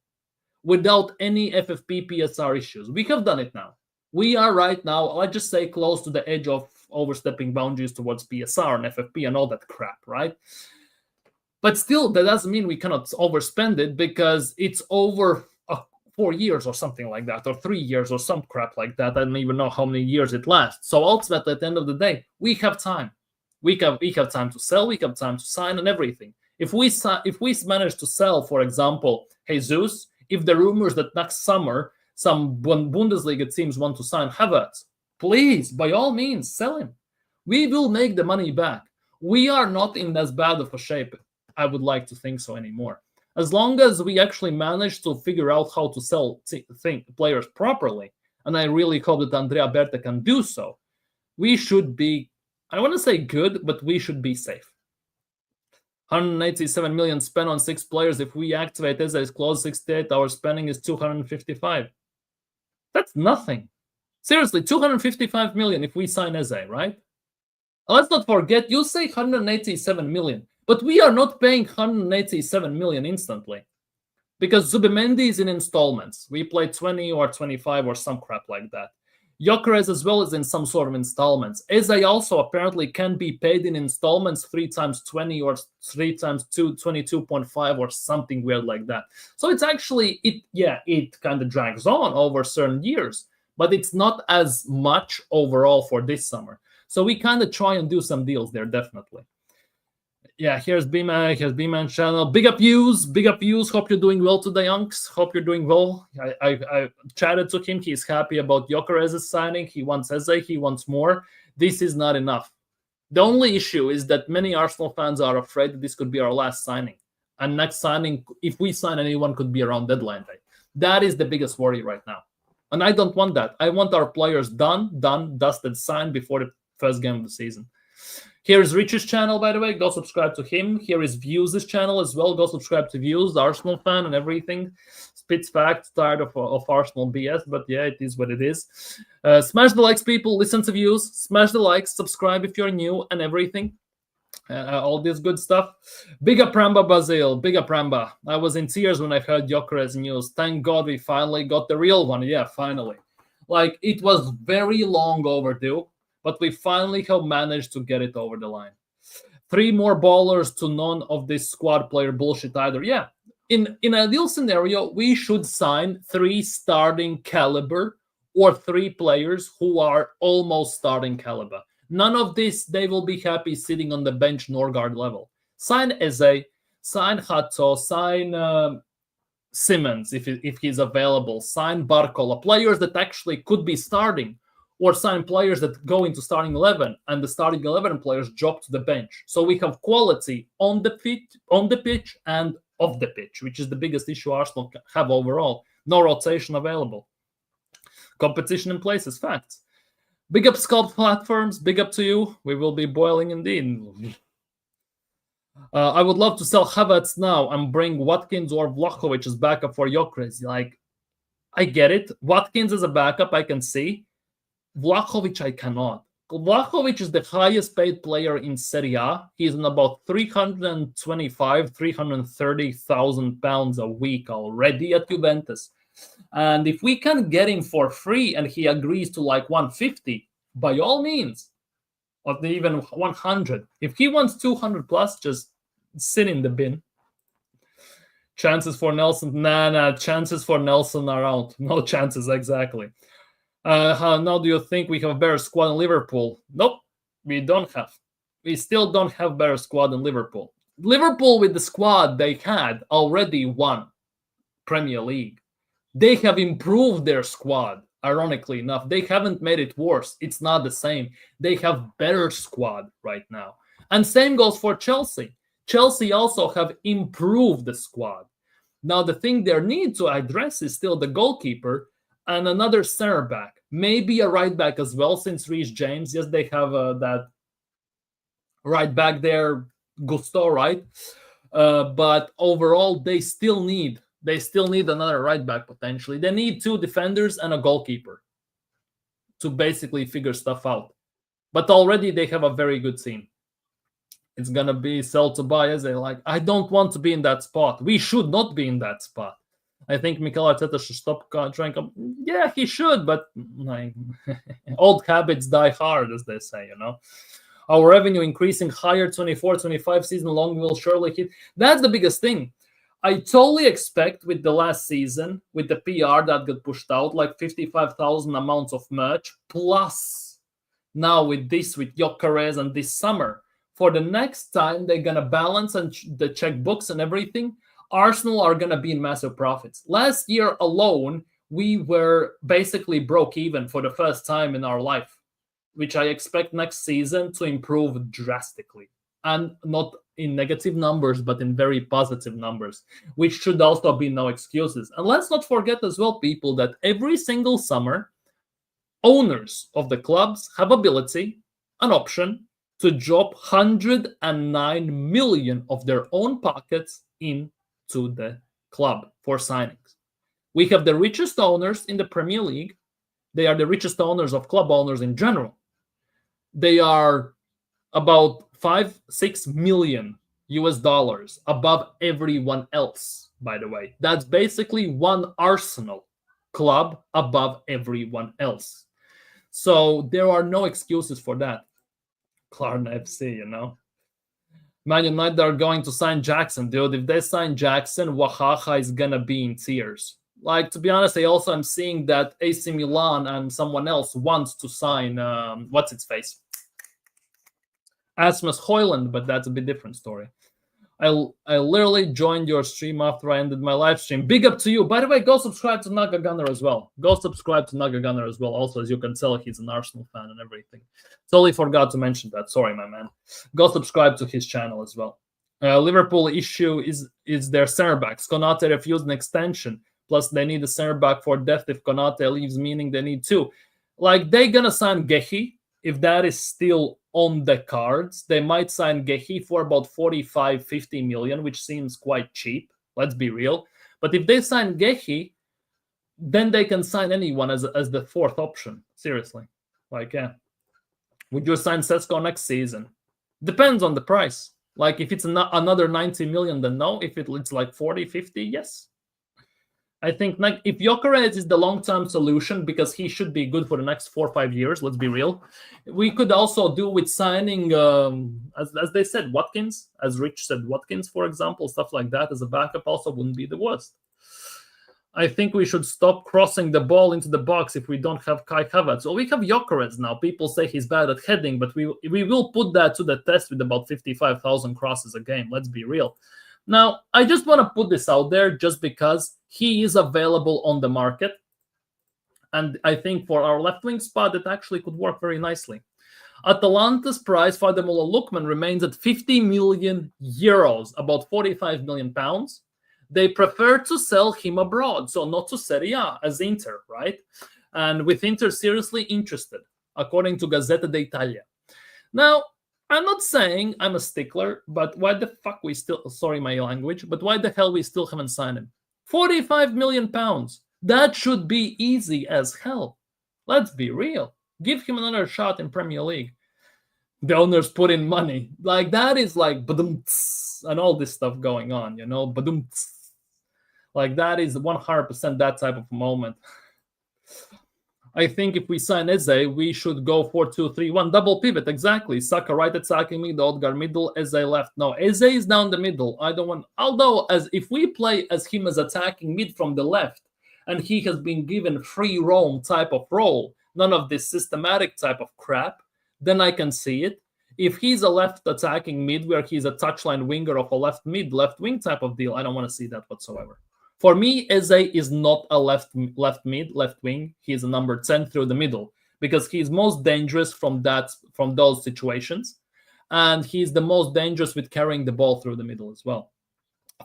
without any FFP PSR issues. We have done it now. We are right now, let's just say, close to the edge of overstepping boundaries towards PSR and FFP and all that crap, right? But still, that doesn't mean we cannot overspend it, because it's over 4 years or something like that, or 3 years or some crap like that. I don't even know how many years it lasts. So ultimately, at the end of the day, we have time. We have time to sell. We have time to sign and everything. If we manage to sell, for example, Jesus, if the rumors that next summer some Bundesliga teams want to sign Havertz, please, by all means, sell him. We will make the money back. We are not in as bad of a shape, I would like to think so, anymore. As long as we actually manage to figure out how to sell players properly, and I really hope that Andrea Berta can do so, we should be, I want to say good, but we should be safe. 187 million spent on 6 players. If we activate Eze's clause 68, our spending is 255. That's nothing. Seriously, 255 million if we sign Eze, right? Let's not forget, you say 187 million, but we are not paying 187 million instantly, because Zubimendi is in installments. We play 20 or 25 or some crap like that. Gyokeres as well is in some sort of installments. Eze also apparently can be paid in installments 3 times 20 or 3 times 2, 22.5 or something weird like that. So it's actually, it kind of drags on over certain years, but it's not as much overall for this summer. So we kind of try and do some deals there, definitely. Yeah, here's B-Man channel. Big up yous. Hope you're doing well today, Unks. Hope you're doing well. I chatted to him. He's happy about Gyokeres' signing. He wants Eze. He wants more. This is not enough. The only issue is that many Arsenal fans are afraid that this could be our last signing. And next signing, if we sign anyone, could be around deadline day. That is the biggest worry right now. And I don't want that. I want our players done, dusted, signed before the first game of the season. Here is Rich's channel, by the way. Go subscribe to him. Here is Views' channel as well. Go subscribe to Views, the Arsenal fan and everything. Spits facts, tired of Arsenal BS, but yeah, it is what it is. Smash the likes, people. Listen to Views. Smash the likes. Subscribe if you're new and everything. All this good stuff. Big up Ramba, Basil. Big up Ramba. I was in tears when I heard Gyokeres news. Thank God we finally got the real one. Yeah, finally. Like, it was very long overdue, but we finally have managed to get it over the line. 3 more ballers to none of this squad player bullshit either. Yeah, in an ideal scenario, we should sign 3 starting caliber or 3 players who are almost starting caliber. None of this, they will be happy sitting on the bench Norgard level. Sign Eze, sign Hato, sign Simmons if he's available, sign Barcola, players that actually could be starting, or sign players that go into starting 11 and the starting 11 players drop to the bench. So we have quality on the pitch and off the pitch, which is the biggest issue Arsenal have overall. No rotation available. Competition in place is facts. Big up Sculpt platforms. Big up to you. We will be boiling indeed. I would love to sell Havertz now and bring Watkins or Vlahovic as backup for Gyokeres. Like, I get it. Watkins as a backup, I can see. Vlahovic, I cannot. Vlahovic is the highest paid player in Serie A. He's on about 325,000-330,000 pounds a week already at Juventus. And if we can get him for free and he agrees to like 150, by all means, or even 100. If he wants 200 plus, just sit in the bin. Chances for Nelson? Nah, chances for Nelson are out. No chances, exactly. Now do you think we have a better squad in Liverpool? Nope, we don't have. We still don't have a better squad in Liverpool. Liverpool, with the squad they had, already won Premier League. They have improved their squad, ironically enough. They haven't made it worse. It's not the same. They have better squad right now. And same goes for Chelsea. Chelsea also have improved the squad. Now, the thing they need to address is still the goalkeeper and another center back. Maybe a right back as well, since Reece James. Yes, they have that right back there, Gusto, right? But overall, they still need another right back potentially. They need 2 defenders and a goalkeeper to basically figure stuff out. But already they have a very good team. It's going to be sell to buy Eze. Like, I don't want to be in that spot. We should not be in that spot. I think Mikel Arteta should stop trying to... Yeah, he should, but like, old habits die hard, as they say, Our revenue increasing higher 24-25 season long will surely hit. That's the biggest thing. I totally expect with the last season, with the PR that got pushed out, like 55,000 amounts of merch, plus now with Gyokeres and this summer. For the next time, they're going to balance and the checkbooks and everything. Arsenal are going to be in massive profits. Last year alone, we were basically broke even for the first time in our life, which I expect next season to improve drastically. And not in negative numbers, but in very positive numbers, which should also be no excuses. And let's not forget as well, people, that every single summer, owners of the clubs have ability, an option, to drop 109 million of their own pockets into the club for signings. We have the richest owners in the Premier League. They are the richest owners of club owners in general. They are about 5-6 million US dollars above everyone else, by the way. That's basically one Arsenal club above everyone else. So there are no excuses for that. Klarna FC, Man United are going to sign Jackson, dude. If they sign Jackson, Wahaha is going to be in tears. Like, to be honest, I also am seeing that AC Milan and someone else wants to sign, what's its face? Asmus Højlund, but that's a bit different story. I literally joined your stream after I ended my live stream. Big up to you. By the way, go subscribe to Naga Gunner as well. Also, as you can tell, he's an Arsenal fan and everything. Totally forgot to mention that. Sorry, my man. Go subscribe to his channel as well. Liverpool issue is their center backs. Konate refused an extension. Plus, they need a center back for depth if Konate leaves, meaning they need two. Like, they're going to sign Gehi. If that is still on the cards, they might sign Gehi for about 45-50 million, which seems quite cheap. Let's be real. But if they sign Gehi, then they can sign anyone as the fourth option. Seriously. Like, yeah. Would you sign Sesko next season? Depends on the price. Like, if it's another 90 million, then no. If it's like 40, 50, yes. I think if Gyokeres is the long-term solution, because he should be good for the next 4 or 5 years, let's be real. We could also do with signing, as they said, Watkins, as Rich said, Watkins, for example, stuff like that as a backup also wouldn't be the worst. I think we should stop crossing the ball into the box if we don't have Kai Havertz. Well, we have Gyokeres now. People say he's bad at heading, but we will put that to the test with about 55,000 crosses a game. Let's be real. Now, I just want to put this out there just because he is available on the market. And I think for our left-wing spot, it actually could work very nicely. Atalanta's price for Ademola Lookman remains at 50 million euros, about 45 million pounds. They prefer to sell him abroad, so not to Serie A, as Inter, right? And with Inter seriously interested, according to Gazzetta d'Italia. Now, I'm not saying I'm a stickler, but why the fuck we still, sorry my language, but why the hell we still haven't signed him? 45 million pounds. That should be easy as hell. Let's be real. Give him another shot in Premier League. The owners put in money. Like, that is like badum-ts, and all this stuff going on, badum-ts. Like, that is 100% that type of moment. I think if we sign Eze, we should go 4-2-3-1. Double pivot, exactly. Saka right attacking me, the Odegaard middle, Eze left. No, Eze is down the middle. I don't want... Although, if we play as him as attacking mid from the left, and he has been given free roam type of role, none of this systematic type of crap, then I can see it. If he's a left attacking mid, where he's a touchline winger of a left mid, left wing type of deal, I don't want to see that whatsoever. For me, Eze is not a left mid, left wing. He's a number 10 through the middle because he's most dangerous from those situations. And he's the most dangerous with carrying the ball through the middle as well.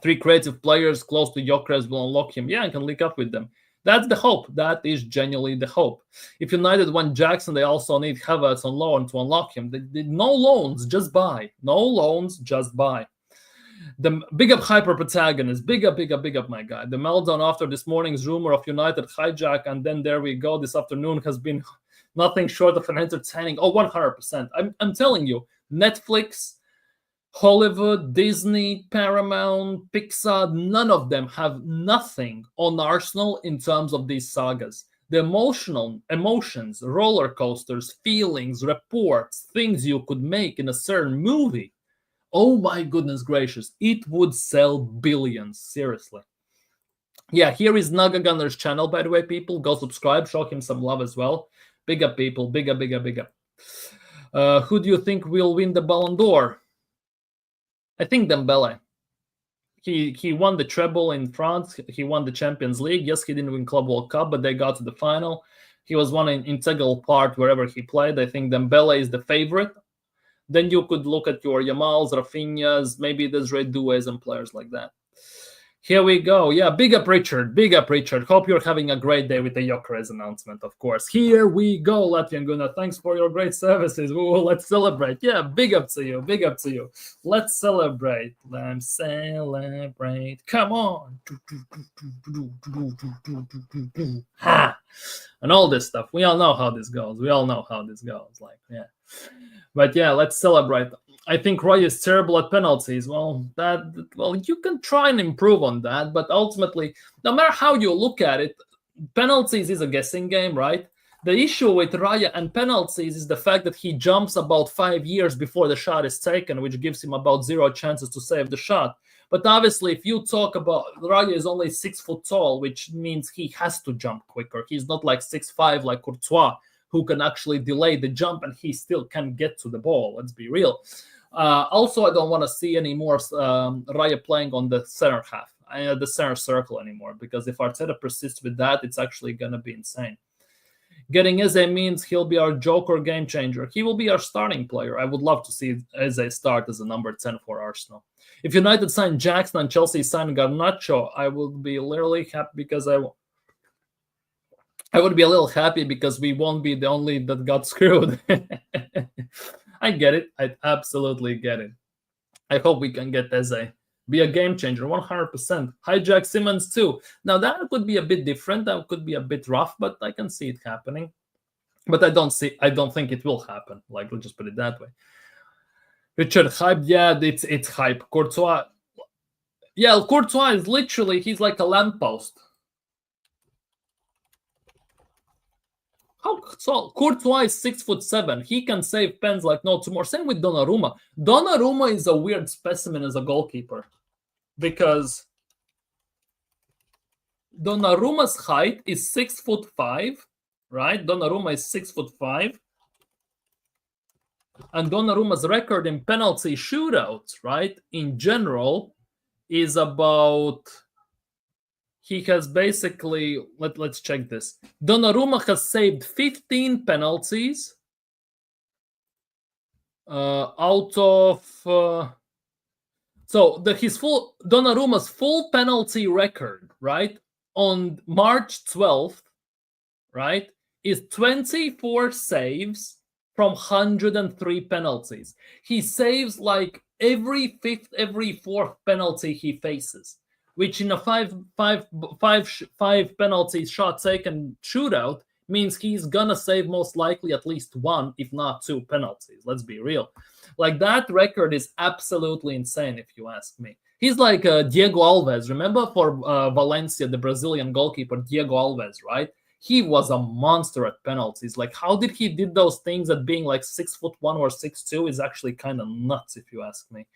3 creative players close to Gyokeres will unlock him. Yeah, and can link up with them. That's the hope. That is genuinely the hope. If United want Jackson, they also need Havertz on loan to unlock him. They did no loans, just buy. No loans, just buy. The big up hyper protagonist, big up, my guy. The meltdown after this morning's rumor of United hijack, and then there we go. This afternoon has been nothing short of an entertaining. 100%. I'm telling you, Netflix Hollywood, Disney, Paramount, Pixar, none of them have nothing on Arsenal in terms of these sagas. The emotions, roller coasters, feelings, reports, things you could make in a certain movie. Oh my goodness gracious, it would sell billions, seriously. Yeah, here is Naga Gunner's channel, by the way, people. Go subscribe, show him some love as well. Big up, people. Big up, big up, big up. Who do you think will win the Ballon d'Or? I think Dembele. He won the treble in France. He won the Champions League. Yes, he didn't win Club World Cup, but they got to the final. He was one integral part wherever he played. I think Dembele is the favorite. Then you could look at your Yamals, Rafinhas, maybe Desiree Doués and players like that. Here we go. Yeah, big up Richard. Big up Richard. Hope you're having a great day with the Gyokeres announcement, of course. Here we go, Latvian Gunnar. Thanks for your great services. Ooh, let's celebrate. Yeah, big up to you. Big up to you. Let's celebrate. Let's celebrate. Come on. Ha! And all this stuff. We all know how this goes. Like, yeah. But yeah, let's celebrate. I think Roy is terrible at penalties. Well, you can try and improve on that, but ultimately, no matter how you look at it, penalties is a guessing game, right? The issue with Raya and penalties is the fact that he jumps about 5 years before the shot is taken, which gives him about 0 chances to save the shot. But obviously, if you talk about Raya is only 6 foot tall, which means he has to jump quicker. He's not like 6'5" like Courtois, who can actually delay the jump and he still can get to the ball. Let's be real. Also, I don't want to see any more Raya playing on the center half, the center circle anymore, because if Arteta persists with that, it's actually going to be insane. Getting Eze means he'll be our joker game changer. He will be our starting player. I would love to see Eze start as a number 10 for Arsenal. If United sign Jackson and Chelsea sign Garnacho, I would be literally happy because I would be a little happy because we won't be the only that got screwed. I get it. I absolutely get it. I hope we can get Eze. Be a game changer, 100%. Hijack Simmons too. Now that could be a bit different. That could be a bit rough, but I can see it happening. But I don't think it will happen. Like, let's just put it that way. Richard hype, yeah, it's hype. Courtois, yeah, Courtois is literally, he's like a lamppost. So Courtois is 6'7". He can save pens like no tomorrow. Same with Donnarumma. Donnarumma is a weird specimen as a goalkeeper because Donnarumma's height is 6'5", right? Donnarumma is 6'5", and Donnarumma's record in penalty shootouts, right, in general, is about. He has basically, let's check this. Donnarumma has saved 15 penalties out of. Donnarumma's full penalty record, right, on March 12th, right, is 24 saves from 103 penalties. He saves like every fifth, every fourth penalty he faces, which in a five penalty shot taken shootout means he's gonna save most likely at least 1, if not 2 penalties. Let's be real. Like, that record is absolutely insane, if you ask me. He's like Diego Alves. Remember for Valencia, the Brazilian goalkeeper, Diego Alves, right? He was a monster at penalties. Like, how did he did those things at being like 6'1" or 6'2" is actually kind of nuts, if you ask me.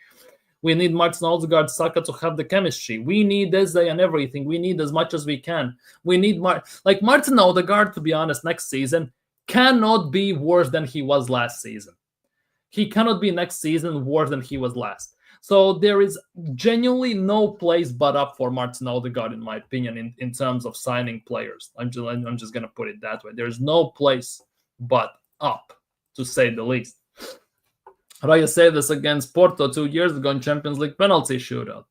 We need Martin Odegaard, Saka to have the chemistry. We need Eze and everything. We need as much as we can. We need Martin Odegaard, to be honest, next season cannot be worse than he was last season. He cannot be next season worse than he was last. So there is genuinely no place but up for Martin Odegaard, in my opinion, in terms of signing players. I'm just going to put it that way. There's no place but up, to say the least. Raya saved this against Porto 2 years ago in Champions League penalty shootout.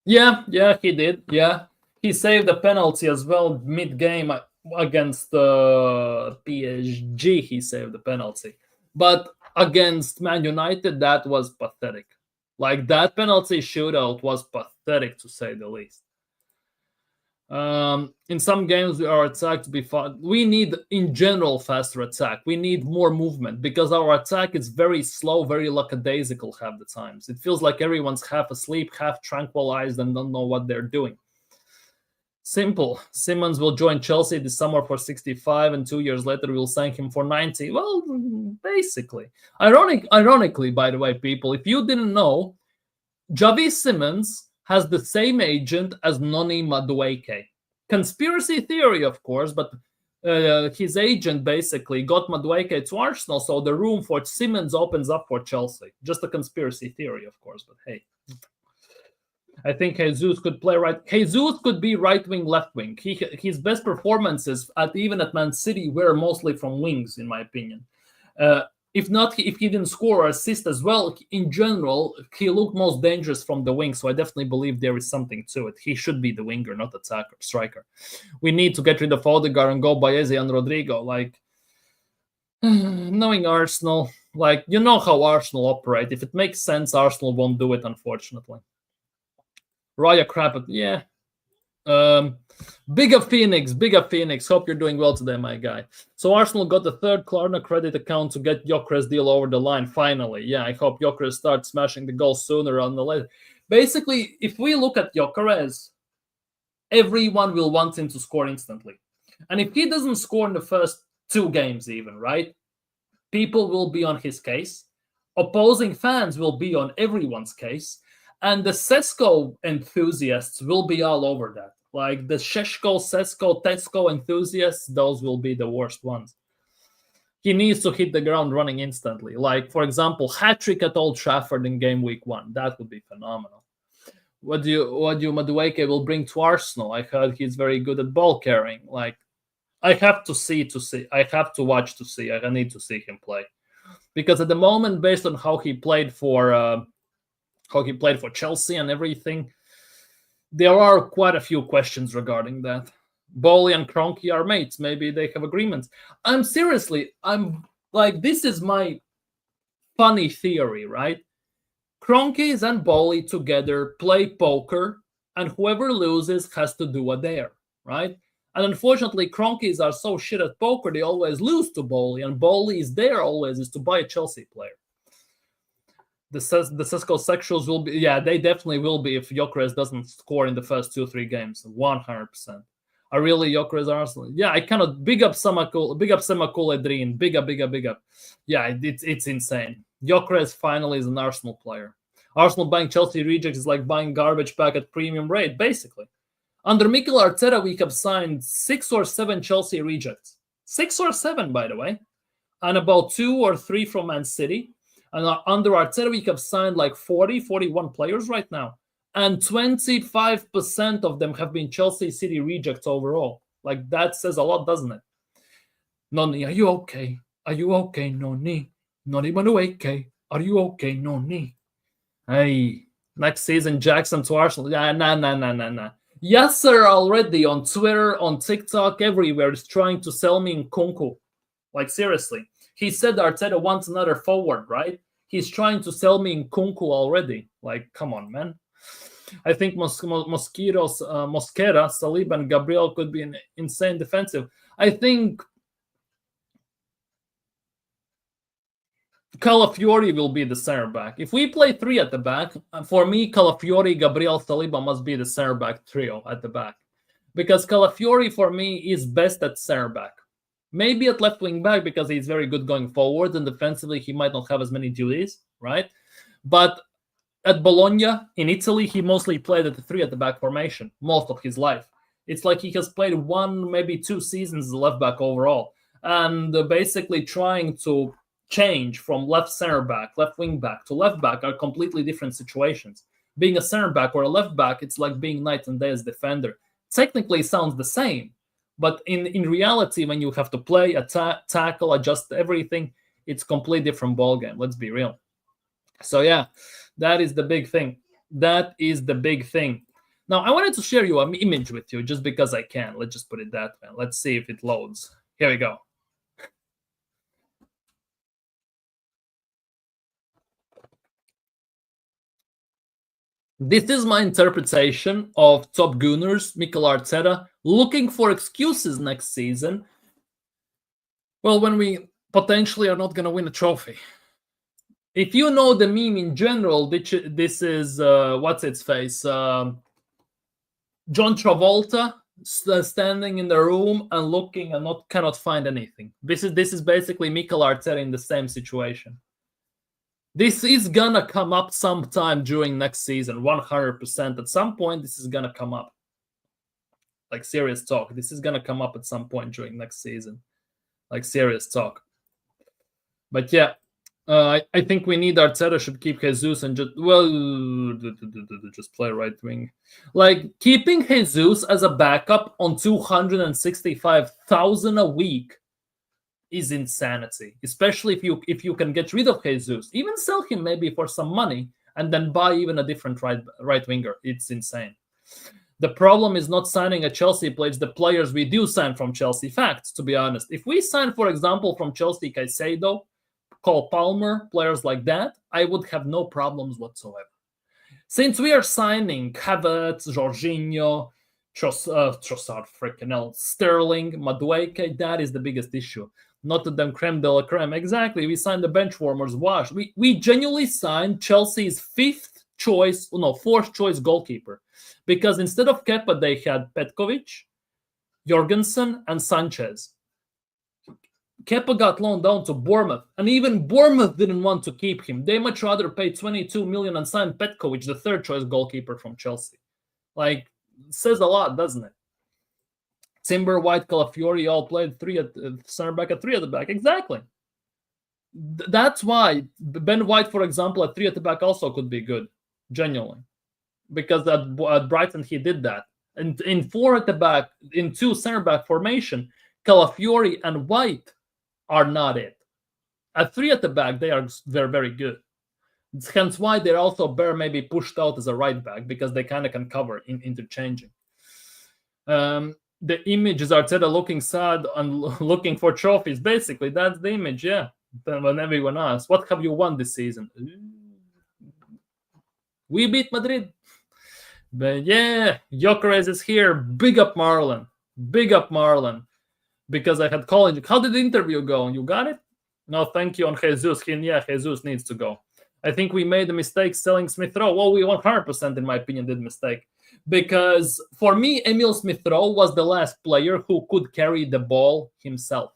Yeah, he did. Yeah, he saved a penalty as well mid-game against PSG. He saved the penalty. But against Man United, that was pathetic. Like, that penalty shootout was pathetic, to say the least. In some games, our attack to be fast. We need, in general, faster attack. We need more movement because our attack is very slow, very lackadaisical half the times. It feels like everyone's half asleep, half tranquilized, and don't know what they're doing. Simple. Simmons will join Chelsea this summer for 65, and 2 years later we'll sign him for 90. Well, basically. Ironically, by the way, people, if you didn't know, Javi Simmons has the same agent as Noni Madueke. Conspiracy theory, of course, but his agent basically got Madueke to Arsenal, so the room for Simmons opens up for Chelsea. Just a conspiracy theory, of course, but hey. I think Jesus could play right. Jesus could be right wing, left wing. His best performances, even at Man City, were mostly from wings, in my opinion. If he didn't score or assist as well, in general, he looked most dangerous from the wing. So I definitely believe there is something to it. He should be the winger, not attacker, striker. We need to get rid of Odegaard and go by Eze and Rodrigo. Like, knowing Arsenal, like, you know how Arsenal operate. If it makes sense, Arsenal won't do it, unfortunately. Raya Crap, yeah. Bigger Phoenix. Hope you're doing well today, my guy. So Arsenal got the third Klarna credit account to get Gyokeres deal over the line, finally. Yeah, I hope Gyokeres starts smashing the goals sooner rather than later. Basically, if we look at Gyokeres, everyone will want him to score instantly. And if he doesn't score in the first 2 games even, right? People will be on his case. Opposing fans will be on everyone's case. And the Sesko enthusiasts will be all over that. Like the Sheshko, Sesko, Tesco enthusiasts, those will be the worst ones. He needs to hit the ground running instantly. Like, for example, hat-trick at Old Trafford in game week 1. That would be phenomenal. What do Madueke will bring to Arsenal? I heard he's very good at ball carrying. Like, I have to see. I have to watch to see. I need to see him play. Because at the moment, based on how he played for Chelsea and everything, there are quite a few questions regarding that. Bowley and Kroenke are mates. Maybe they have agreements. I'm like, this is my funny theory, right? Kroenke and Bowley together play poker, and whoever loses has to do a dare, right? And unfortunately, Kroenkes are so shit at poker, they always lose to Bowley, and Bowley's dare always is to buy a Chelsea player. The Sesko sexuals will be, yeah, they definitely will be if Gyokeres doesn't score in the first 2-3 games, 100%. Are really Gyokeres Arsenal? Yeah, I cannot. Big up Semakul Edrin, big up. Yeah, it's insane. Gyokeres finally is an Arsenal player. Arsenal buying Chelsea rejects is like buying garbage back at premium rate, basically. Under Mikel Arteta, we have signed 6 or 7 Chelsea rejects. 6 or 7, by the way. And about 2 or 3 from Man City. And under Arteta, we have signed like 40, 41 players right now. And 25% of them have been Chelsea City rejects overall. Like, that says a lot, doesn't it? Noni, are you okay? Are you okay, Noni? Noni Manueke, are you okay, Noni? Hey, next season, Jackson to Arsenal. Nah. Yasser already on Twitter, on TikTok, everywhere is trying to sell me Nkunku. Like, seriously. He said Arteta wants another forward, right? He's trying to sell me Nkunku already. Like, come on, man. I think Mosquera, Saliba, and Gabriel could be an insane defensive. I think Calafiori will be the center back. If we play 3 at the back, for me, Calafiori, Gabriel, Saliba must be the center back trio at the back. Because Calafiori, for me, is best at center back. Maybe at left wing back because he's very good going forward, and defensively he might not have as many duties, right? But at Bologna in Italy, he mostly played at the 3 at the back formation most of his life. It's like he has played 1, maybe 2 seasons as a left back overall, and basically trying to change from left center back, left wing back to left back are completely different situations. Being a center back or a left back, it's like being night and day as defender. Technically, it sounds the same. But in reality, when you have to play, attack, tackle, adjust everything, it's a completely different ballgame. Let's be real. So yeah, that is the big thing. Now, I wanted to share you an image with you just because I can. Let's just put it that way. Let's see if it loads. Here we go. This is my interpretation of top Gunners, Mikel Arteta, looking for excuses next season. Well, when we potentially are not going to win a trophy. If you know the meme in general, this is, what's its face? John Travolta standing in the room and looking and cannot find anything. This is basically Mikel Arteta in the same situation. This is gonna come up sometime during next season, 100%. At some point, this is gonna come up. Like, serious talk. This is gonna come up at some point during next season. Like, serious talk. But yeah, I think we need Arteta should keep Jesus and just play right wing. Like, keeping Jesus as a backup on 265,000 a week is insanity, especially if you can get rid of Jesus, even sell him maybe for some money and then buy even a different right winger. It's insane. The problem is not signing a Chelsea player, it's the players we do sign from Chelsea. Facts, to be honest. If we sign, for example, from Chelsea, Caicedo, Cole Palmer, players like that, I would have no problems whatsoever. Since we are signing Havertz, Jorginho, Trossard, freaking hell, Sterling, Madueke, that is the biggest issue. Not to them creme de la creme. Exactly. We signed the bench warmers. Wash. We genuinely signed Chelsea's fourth choice goalkeeper. Because instead of Kepa, they had Petkovic, Jorgensen, and Sanchez. Kepa got loaned down to Bournemouth, and even Bournemouth didn't want to keep him. They much rather pay 22 million and sign Petkovic, the third choice goalkeeper from Chelsea. Like, says a lot, doesn't it? Timber, White, Calafiori all played three at center back at 3 at the back. Exactly. That's why Ben White, for example, at 3 at the back also could be good, genuinely, because at Brighton he did that. And in 4 at the back, in 2 center back formation, Calafiori and White are not it. At 3 at the back, they're very good. Hence why they're also maybe pushed out as a right back, because they kind of can cover in interchanging. The image is Arteta looking sad and looking for trophies. Basically, that's the image, yeah. Then when everyone asks, what have you won this season? We beat Madrid. But yeah, Gyokeres is here. Big up Marlon. Big up Marlon. Because I had college. How did the interview go? You got it? No, thank you on Jesus. Jesus needs to go. I think we made a mistake selling Smith Rowe. Well, we 100%, in my opinion, did a mistake. Because for me, Emil Smith Rowe was the last player who could carry the ball himself.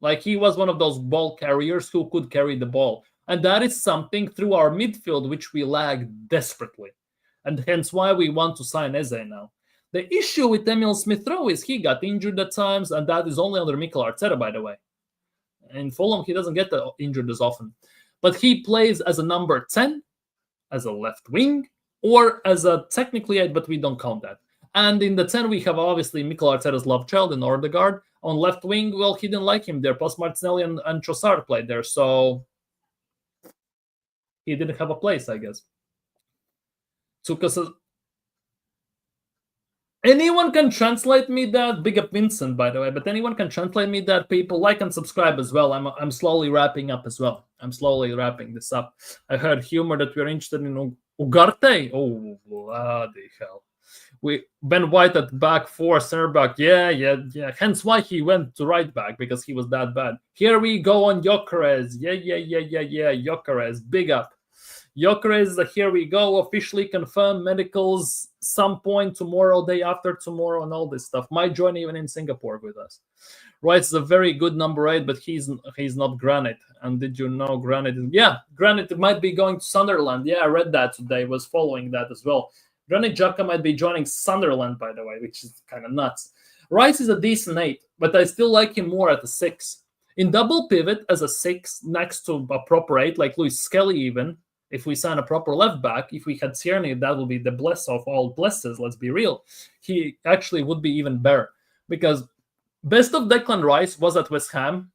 Like, he was one of those ball carriers who could carry the ball. And that is something through our midfield which we lack desperately. And hence why we want to sign Eze now. The issue with Emil Smith Rowe is he got injured at times, and that is only under Mikel Arteta, by the way. In Fulham, he doesn't get injured as often. But he plays as a number 10, as a left wing, or as a technically 8, but we don't count that. And in the 10, we have obviously Mikel Arteta's love child in Odegaard. On left wing, well, he didn't like him there. Plus Martinelli and Trossard played there, so he didn't have a place, I guess. Anyone can translate me that. Big up Vincent, by the way. But anyone can translate me that. People like and subscribe as well. I'm slowly wrapping up as well. I'm slowly wrapping this up. I heard humor that we're interested in Ugarte. Oh, bloody hell. Ben White at back 4, center back. Yeah. Hence why he went to right back, because he was that bad. Here we go on Gyokeres. Yeah. Gyokeres. Big up. Gyokeres, here we go. Officially confirmed. Medicals some point tomorrow, day after tomorrow, and all this stuff. Might join even in Singapore with us. Rice is a very good number 8, but he's not Granit. And did you know Granit? Granit might be going to Sunderland. Yeah, I read that today. Was following that as well. Granit Xhaka might be joining Sunderland, by the way, which is kind of nuts. Rice is a decent 8, but I still like him more at a 6. In double pivot as a 6, next to a proper 8, like Luis Skelly even, if we sign a proper left back, if we had Tierney, that would be the bless of all blesses, let's be real. He actually would be even better. Because best of Declan Rice was at West Ham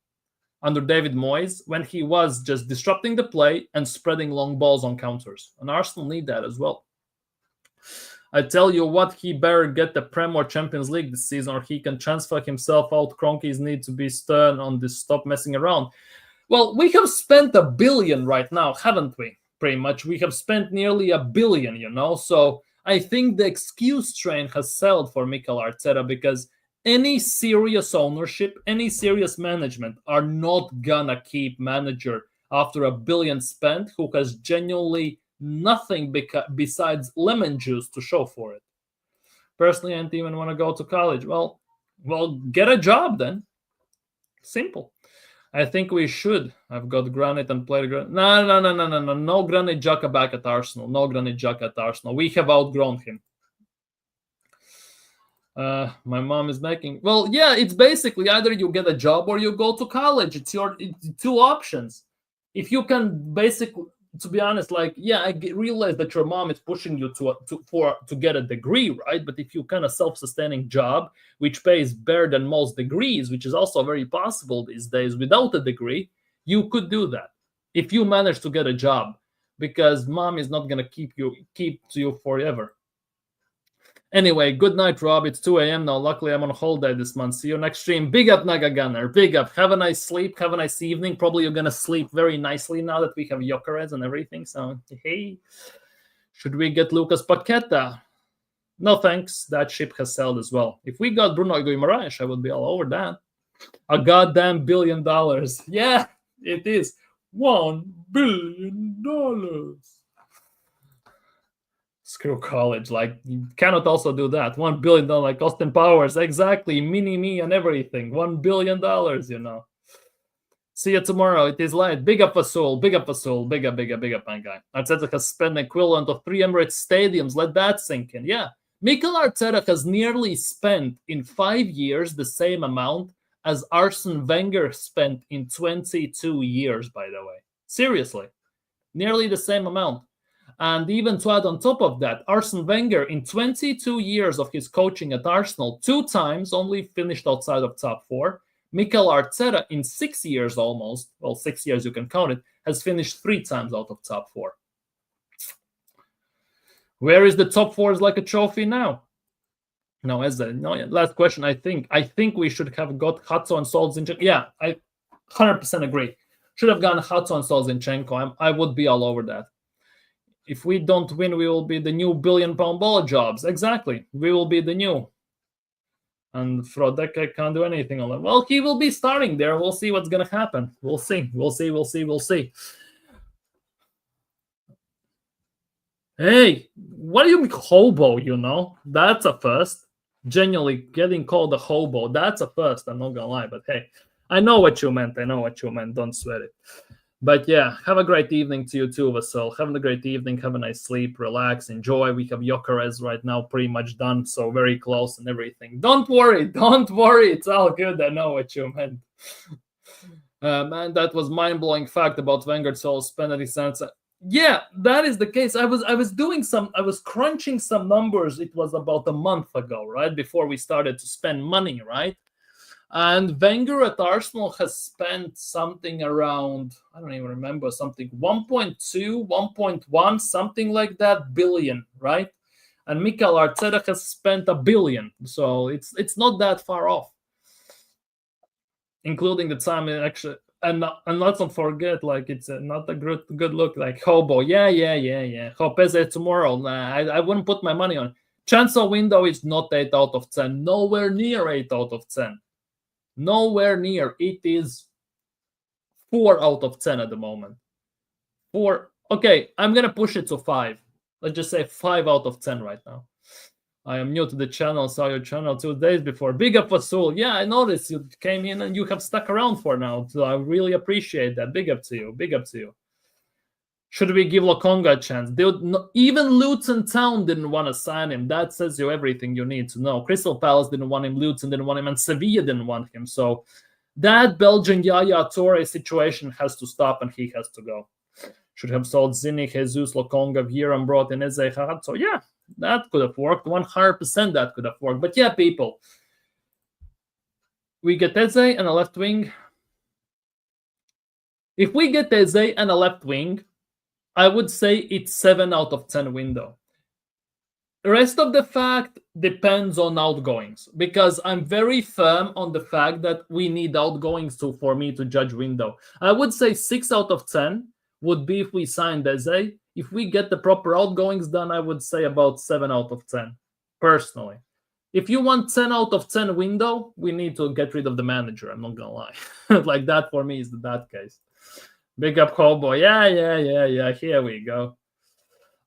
under David Moyes, when he was just disrupting the play and spreading long balls on counters. And Arsenal need that as well. I tell you what, he better get the Prem or Champions League this season, or he can transfer himself out. Kroenkes need to be stern on this, stop messing around. Well, we have spent $1 billion right now, haven't we? pretty much. We have spent nearly $1 billion, So I think the excuse train has sailed for Mikel Arteta, because any serious ownership, any serious management are not gonna keep manager after $1 billion spent who has genuinely nothing besides lemon juice to show for it. Personally, I don't even want to go to college. Well, get a job then. Simple. I think we should have got Granit and played Granit. No Granit Xhaka back at Arsenal. No Granit Xhaka at Arsenal. We have outgrown him. My mom is making. Well, yeah, it's basically either you get a job or you go to college. It's two options. If you can basically, to be honest, I realize that your mom is pushing you to get a degree, right? But if you kind of self-sustaining job, which pays better than most degrees, which is also very possible these days without a degree, you could do that if you manage to get a job, because mom is not gonna keep to you forever. Anyway, good night, Rob. It's 2 a.m. now. Luckily, I'm on holiday this month. See you next stream. Big up, Naga Gunner. Big up. Have a nice sleep. Have a nice evening. Probably you're going to sleep very nicely now that we have Gyokeres and everything. So, hey, should we get Lucas Paqueta? No, thanks. That ship has sailed as well. If we got Bruno Guimaraes, I would be all over that. A goddamn $1 billion. Yeah, it is. $1 billion. Screw college. You cannot also do that. $1 billion, like Austin Powers. Exactly. Mini-me and everything. $1 billion, See you tomorrow. It is light. Big up Vasul. Big up Vasul. Big up, my guy. Arteta has spent an equivalent of 3 Emirates stadiums. Let that sink in. Yeah. Mikel Arteta has nearly spent in 5 years the same amount as Arsene Wenger spent in 22 years, by the way. Seriously. Nearly the same amount. And even to add on top of that, Arsene Wenger, in 22 years of his coaching at Arsenal, 2 times only finished outside of top 4. Mikel Arteta, in 6 years almost, 6 years you can count it, has finished 3 times out of top 4. Where is the top 4 is like a trophy now? No, last question. I think we should have got Hatzo and Solzinchenko. Yeah, I 100% agree. Should have gone Hatzo and Solzinchenko. I would be all over that. If we don't win, we will be the new £1 billion ball jobs. Exactly. We will be the new. And Frodeka can't do anything on that. Well, he will be starting there. We'll see what's going to happen. We'll see. Hey, what do you mean hobo, That's a first. Genuinely getting called a hobo. That's a first. I'm not going to lie. But hey, I know what you meant. Don't sweat it. But yeah, have a great evening to you too, Vasil. Have a great evening. Have a nice sleep. Relax. Enjoy. We have Gyokeres right now pretty much done. So very close and everything. Don't worry. It's all good. I know what you meant. Man, that was mind-blowing fact about Wenger. So spend cents. Yeah, that is the case. I was crunching some numbers. It was about a month ago, right? Before we started to spend money, right? And Wenger at Arsenal has spent something around, I don't even remember, something 1.2, 1.1, something like that, billion, right? And Mikel Arteta has spent $1 billion. So it's not that far off. Including the time it actually, and let's not forget, it's not a good look, like hobo. Yeah. Hope Eze tomorrow. Nah, I wouldn't put my money on it. Transfer window is not 8 out of 10. Nowhere near 8 out of 10. Nowhere near. It is 4 out of 10 at the moment. 4. Okay, I'm going to push it to 5. Let's just say 5 out of 10 right now. I am new to the channel. Saw your channel 2 days before. Big up, Vasul. Yeah, I noticed you came in and you have stuck around for now. So I really appreciate that. Big up to you. Should we give Lokonga a chance? Even Luton Town didn't want to sign him. That says you everything you need to know. Crystal Palace didn't want him, Luton didn't want him, and Sevilla didn't want him. So that Belgian Yaya Toure situation has to stop and he has to go. Should have sold Zini, Jesus, Lokonga, Vieira, and brought in Eze. So yeah, that could have worked. 100% that could have worked. But yeah, people, we get Eze and a left wing. If we get Eze and a left wing, I would say it's 7 out of 10 window. The rest of the fact depends on outgoings, because I'm very firm on the fact that we need outgoings for me to judge window. I would say 6 out of 10 would be if we signed Eze. If we get the proper outgoings done, I would say about 7 out of 10, personally. If you want 10 out of 10 window, we need to get rid of the manager. I'm not going to lie. Like that for me is that case. Big up Cowboy. Yeah. Here we go.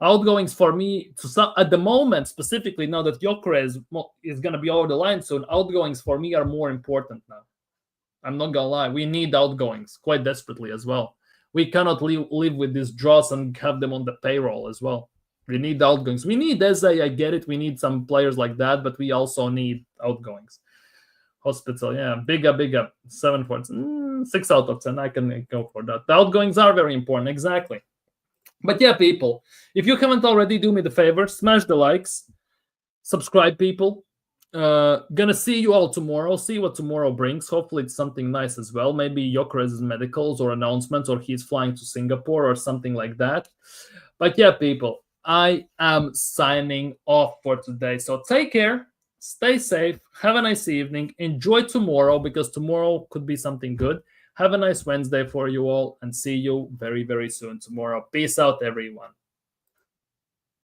Outgoings for me, at the moment, specifically now that Gyökeres is going to be over the line soon, outgoings for me are more important now. I'm not going to lie. We need outgoings quite desperately as well. We cannot live with these draws and have them on the payroll as well. We need outgoings. We need Eze, I get it. We need some players like that, but we also need outgoings. Hospital, yeah. Big up. 7 points. 6 out of 10. I can go for that. The outgoings are very important, exactly. But yeah, people, if you haven't already, do me the favor, smash the likes, subscribe, people. Gonna see you all tomorrow. See what tomorrow brings. Hopefully it's something nice as well. Maybe Gyökeres' medicals or announcements, or he's flying to Singapore or something like that. But yeah, people, I am signing off for today. So take care, stay safe, have a nice evening, enjoy tomorrow, because tomorrow could be something good. Have a nice Wednesday for you all, and see you very, very soon tomorrow. Peace out, everyone.